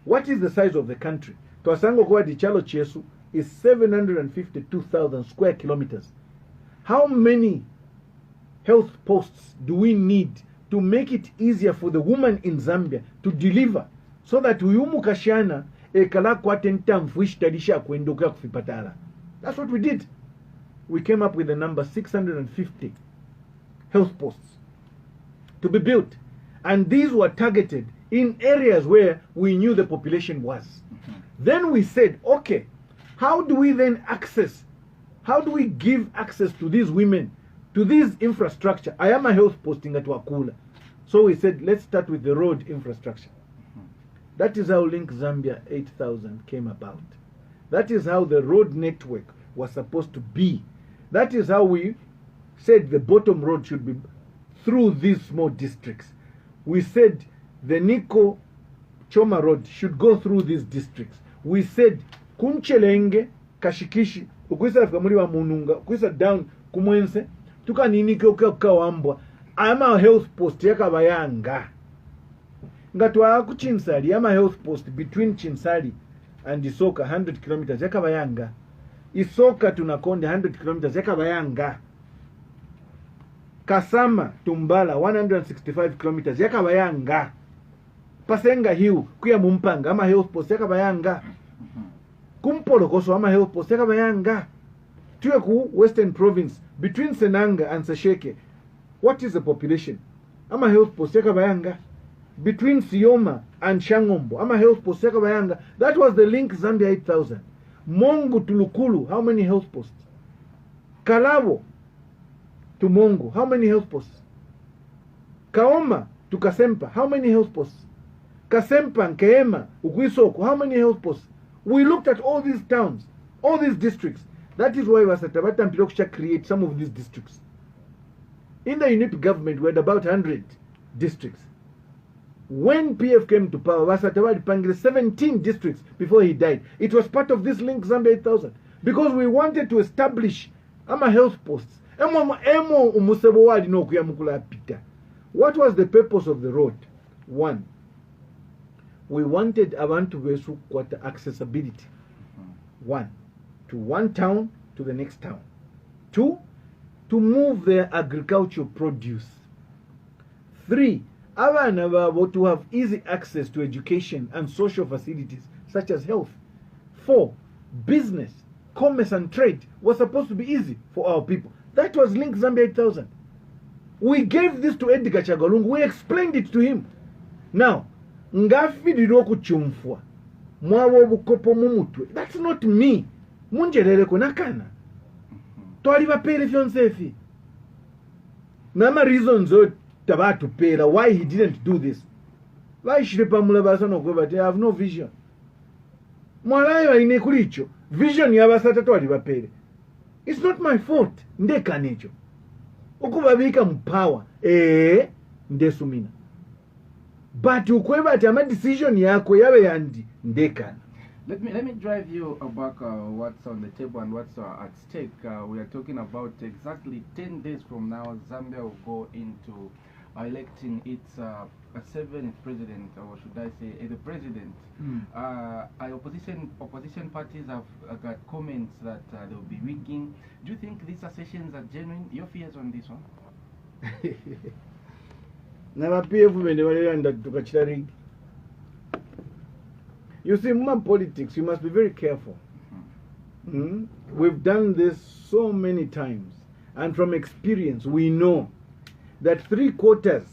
what is the size of the country? Twasango kwa dichalo chesu is 752,000 square kilometers. How many health posts do we need to make it easier for the woman in Zambia to deliver, so that uyumu kashana ekala kwa tenta mfuishi tadisha kuendoka kufipatala? That's what we did. We came up with the number 650 health posts to be built, and these were targeted in areas where we knew the population was. Then we said, okay, how do we then access, how do we give access to these women, to this infrastructure? I am a health posting at Wakula. So we said, let's start with the road infrastructure. That is how Link Zambia 8000 came about. That is how the road network was supposed to be. That is how we said the bottom road should be through these small districts. We said the Niko Choma road should go through these districts. We said Kunchelenge, Kashikishi, ukwisa kamuli wa Mununga, ukwisa down kumwense, tuka ninike ukawambwa. Ama health post yakabayanga. Ngatwa ku Chinsali, ama health post between Chinsali and Isoka 100 kilometers yakabayanga. Isoka tunakonde 100 kilometers yakabayanga. Kasama Tumbala 165 kilometers yakabayanga. Pasenga hiu kuya Mumpanga ama health post yakabayanga. Kumpolo koso ama health post yakabayanga. Tuwe ku Western Province between Senanga and Sesheke. What is the population? Ama health post yakabayanga. Between Sioma and Shangombo ama health post yakabayanga. That was the link Zambia 8000. Mongo to Lukulu, how many health posts? Kalabo to Mongo, how many health posts? Kaoma to Kasempa, how many health posts? Kasempa and Keema, Ukwisoko, how many health posts? We looked at all these towns, all these districts. That is why Vasatabata and Piloksha create some of these districts. In the UNIP government, we had about 100 districts. When PF came to power, Vasatabata Pangile 17 districts before he died. It was part of this link Zambia 8000. Because we wanted to establish ama health posts. What was the purpose of the road? One, we wanted Abantu Vesu quarter accessibility. One, to one town to the next town. Two, to move their agricultural produce. Three, to have easy access to education and social facilities such as health. Four, business, commerce and trade was supposed to be easy for our people. That was Link Zambia 8000. We gave this to Edgar Chagolungu. We explained it to him. Now, ngafi diroku chumfwa. Mwawo bukopo mumutwe. That's not me. Munjerele konakana. Twali bapele fyonsefi. Nama reasons tabatu pera why he didn't do this. Why shirepamula basano kweba they have no vision. Mwalayo ine kulicho. Vision yabasata twali bapele. It's not my fault. Ndeka necho. Ukubabika mpower. Ndesumina. But ukweba ati ama decision yako yawe yandi ndekana. Let me drive you back what's on the table and what's at stake. We are talking about exactly 10 days from now, Zambia will go into electing its seventh president, or should I say the president. Opposition parties have got comments that they'll be rigging. Do you think these assertions are genuine? Your fears on this one? Never PF when you see, Muma politics, you must be very careful. We've done this so many times, and from experience, we know that 3/4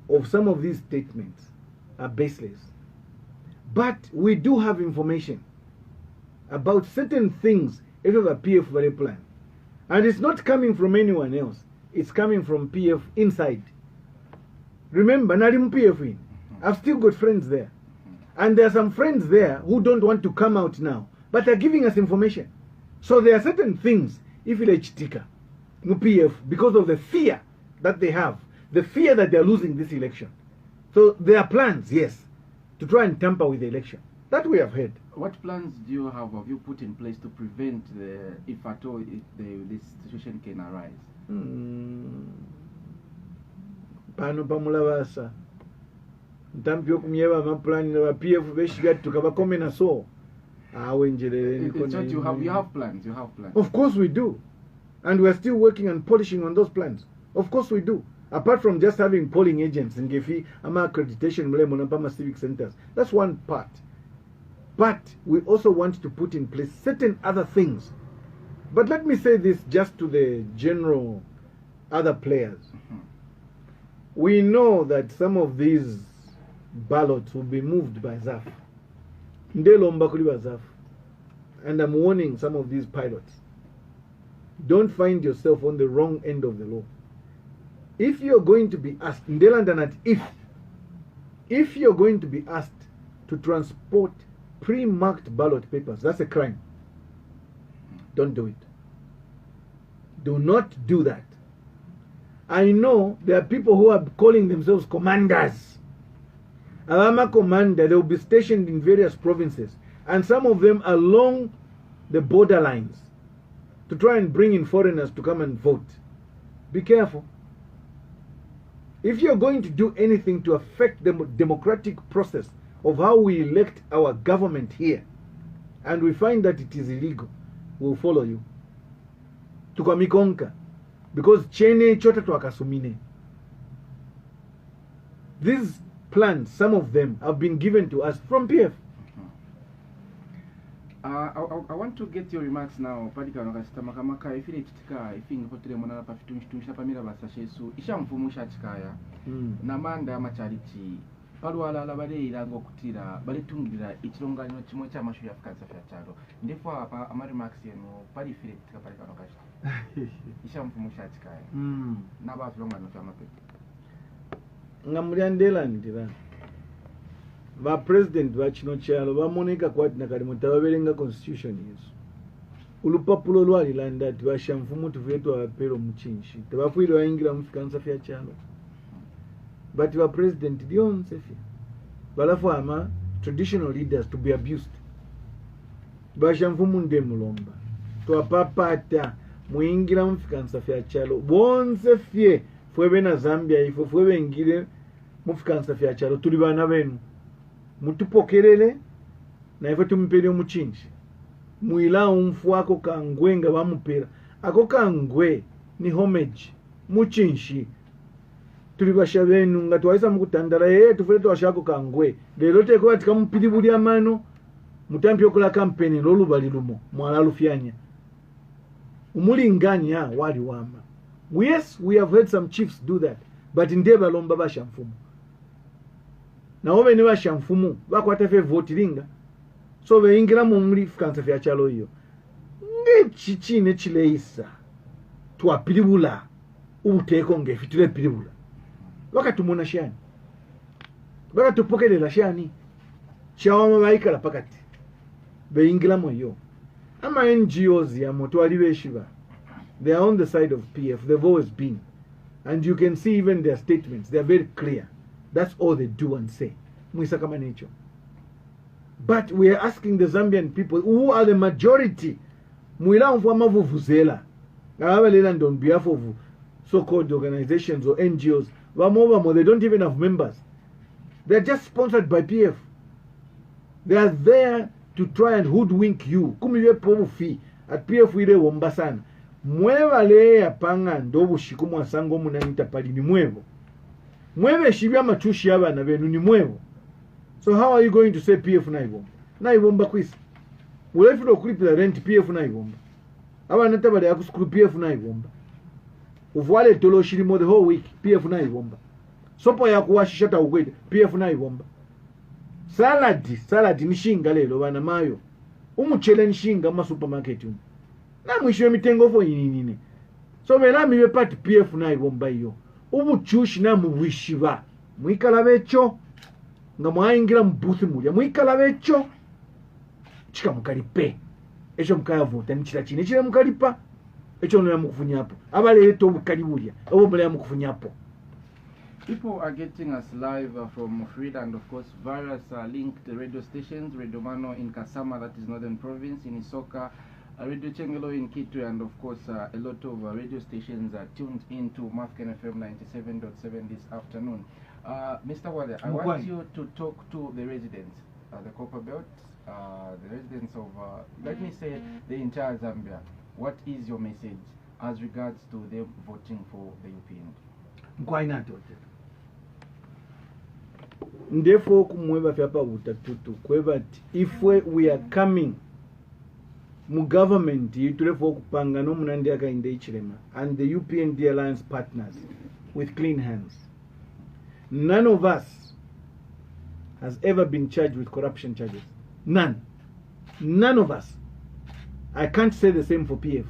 of some of these statements are baseless. But we do have information about certain things if you have a PF very plan. And it's not coming from anyone else, it's coming from PF inside. Remember, Nadim PF in. I've still got friends there. And there are some friends there who don't want to come out now, but are giving us information. So there are certain things, if you chitika, PF, because of the fear that they have, the fear that they are losing this election. So there are plans, yes, to try and tamper with the election. That we have heard. What plans do you have put in place to prevent if at all this situation can arise? Pano pamulabasa. Ntampi okumyeba amapulani na PF beshigat tukabakome na so. You have plans. Of course we do. And we are still working and polishing on those plans. Of course we do. Apart from just having polling agents in Gefi, ama accreditation Mule civic centers. That's one part. But we also want to put in place certain other things. But let me say this just to the general other players. We know that some of these ballots will be moved by ZAF. And I'm warning some of these pilots. Don't find yourself on the wrong end of the law. If you're going to be asked, if you're going to be asked to transport pre-marked ballot papers, that's a crime. Don't do it. Do not do that. I know there are people who are calling themselves commanders. Alama commander, they will be stationed in various provinces, and some of them along the borderlines, to try and bring in foreigners to come and vote. Be careful. If you're going to do anything to affect the democratic process of how we elect our government here, and we find that it is illegal, we'll follow you. Tukamikonka. Because chene chota twakasumine. These plans, some of them have been given to us from PF. I want to get your remarks now. Padika nakasita makamaka ifile chitika ifinga potele mwana pa fitunshitunsha pamira basashesu ishamfumusha chikaya namanda machariti palwala labale ilango kutira balitungirira ichilonganyo chimwe cha mashu ya Afrika chalo ndefo apa ama remarks yenu pali ifile chitika padika nakasita ishamfumusha chikaya naba filongano cha mapepe ngamulyandela ndira va president va chino chalo vamoneka kwati nakali mutabaverenga constitution yesu ulupapulo lwalilanda ati vashamfumu tuvetu avapero muchinshi tavafuile vaingira mufikanisa fya chalo but va president lyonse fya valafu ama traditional leaders to be abused vashamfumu nde mulomba twapapata muingira mufikanisa fya chalo bonse fye fwebe na Zambia ifo fwebe ngire mufikanisa fya chalo tuli bana benu mutupokerele na ife tumpere muchinji muila umfu wako kangwe nga bamupera ako kangwe ni homage muchinji tuli basha benu nga twaisa mukutandala tufule twashako kangwe lero teko ati kamupiri buli amano mutampi okola campaign lolubali lumo mwala lufyanya umulinganya wali wama. Yes, we have heard some chiefs do that, but in deba lomba basha mfumu na obe ni basha mfumu bakwata fe vote linga so be ingira mu muri fikansa fya chalo hiyo chichine chileisa twapilibula ubuteko ngefitule pilibula wakatumona shani wakatupokelela shani chawama baikala pakati be ingira mu yo ama NGOs ya moto ali beshiba. They are on the side of PF. They've always been. And you can see even their statements. They are very clear. That's all they do and say. Muisa kama nicho. But we are asking the Zambian people, who are the majority, on behalf of so-called organizations or NGOs, they don't even have members. They're just sponsored by PF. They are there to try and hoodwink you. At PF wile wombasana. Mweva le ya panga ndobu shikumu wasango munanita pali ni mwevo. Mweve shibia machushi yaba na venu ni mwevo. So how are you going to say PF na ibomba? Na ibomba kwisi. Ulefilo kulipila rent PF na ibomba. Awa natabade ya kuskulu PF na ibomba. Uvuale tolo shirimo the whole week PF na ibomba. Sopo ya kuwashishata ukwede PF na ibomba. Saladi nishinga lelo wana mayo. Umuchele nishinga ma supermarket umu. Na mwishiwe mitengo fo yinine. So mela miwe pati PF na ibomba iyo. Ubuchushi na mwishiva. Mwikala vecho. Nga mwaingira mbuthi mulya. Mwikala vecho. Chika mukalipe. Echo mkaya vuta. Nichila chine. Chile mukalipa. Echo nula mukufunyapo. Abale eto mukalibulia. Obo mle mukufunyapo. People are getting us live from Frida and of course various linked radio stations. Radio Mano in Kasama, that is Northern Province, in Isoka, Radio Chengelo in Kitwe, and of course a lot of radio stations are tuned into Mafken FM 97.7 this afternoon. Mr. Wale, I want you to talk to the residents, the Copper Belt, the residents of, let me say, the entire Zambia. What is your message as regards to them voting for the UPND? Therefore, if we are coming mu government and the UPND alliance partners with clean hands, none of us has ever been charged with corruption charges. None of us. I can't say the same for PF.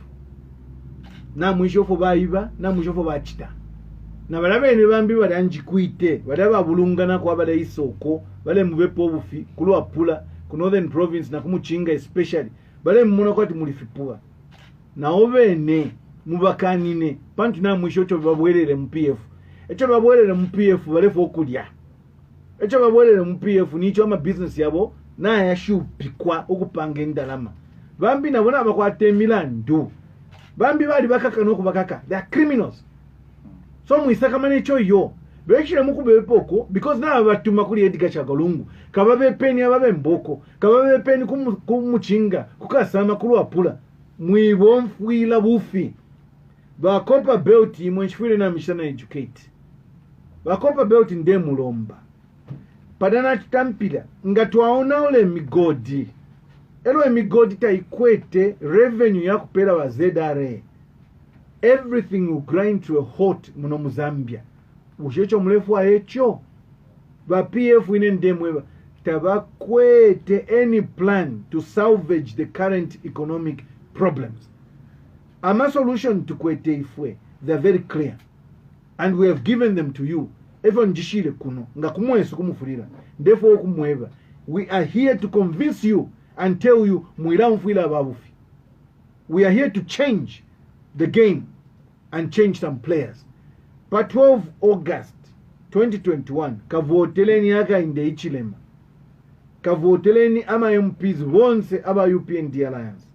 Na mwisho for baiba, na mwisho for bachita. Na balabe ne bambi badanji kuite badaba bulungana kwa bale isoko bale mubepo obufi kulwa pula ku Northern Province na kumuchinga especially bale mmuno kwati mulifipua na obene mubakanine pantu na mwisho cyo babwerere mu PF echo babwerere mu PF bale fo kulya echo babwerere mu PF nicho ama business yabo na yashupikwa okupanga endalama bambi nabona bakwate milandu bambi bali bakaka no kubakaka, they are criminals. So mwisaka mane cho yo bekire mukube poko because na batuma kuri Edgar Chagalungu kababe peni ababe mboko kababe peni kumuchinga kukasama kulwa pula mwibomfuila bufi ba Copper Belt imwenchifile na mishana educate ba Copper Belt nde mulomba padana tutampila ngatwaona ole migodi elo emigodi taikwete revenue ya kupela wa ZRA. Everything will grind to a halt muno mu Zambia. Ushecho mlefu wa echo. Ba PF inendemwe tabakwete any plan to salvage the current economic problems. Ama solution to kwete ifwe, they're very clear. And we have given them to you. Evo njishile kuno. Nga kumwesu kumufurira. Therefore kumweva. We are here to convince you and tell you mwila mfuila babufi. We are here to change the game and change some players. But 12 August 2021, kavoteleni aka inde ichilema. Kavoteleni ama MPs wonse aba UPND Alliance.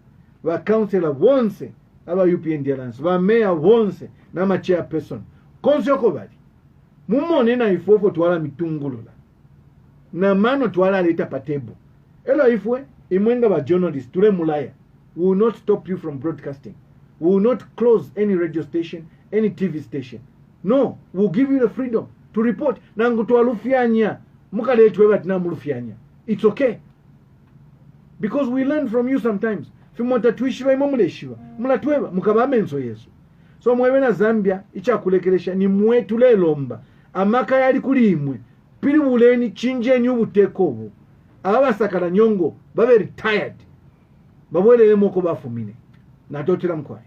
Wa councillor wonse aba UPND Alliance. Wa mayor wonse na ma chairperson. Konsyo kobali. Mumone na ifofo twala mitungulula. Na mano twala leta patebo. Elo ifwe, imwenga ba journalists, tule mulaya. We will not stop you from broadcasting. We will not close any radio station, any TV station. No, we'll give you the freedom to report. Nangu tuwalufianya. Mukaletuwe batina mulufianya. It's okay. Because we learn from you sometimes. Fimota tuishiwa imamuleshiwa. Mulatuweba, mukabamenso yesu. So mwewe na Zambia, icha kulekelesha ni mwe tule lomba. Amaka yali kuli imwe. Pili uleni chinje nyubu tekovu. Awa sakala nyongo, babe retired. Babwele emoko bafumine. Natotira mkwai.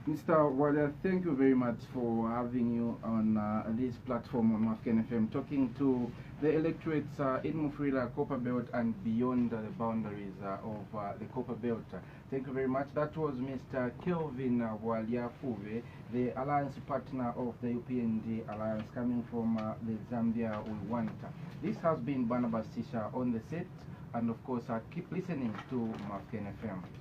Mr. Wale, thank you very much for having you on this platform on Mafken FM, talking to the electorates in Mufrila, Copper Belt, and beyond the boundaries of the Copper Belt. Thank you very much. That was Mr. Kelvin Walia Fuve, the alliance partner of the UPND Alliance, coming from the Zambia We Want. This has been Barnabas Tisha on the set. and of course keep listening to Mafken FM.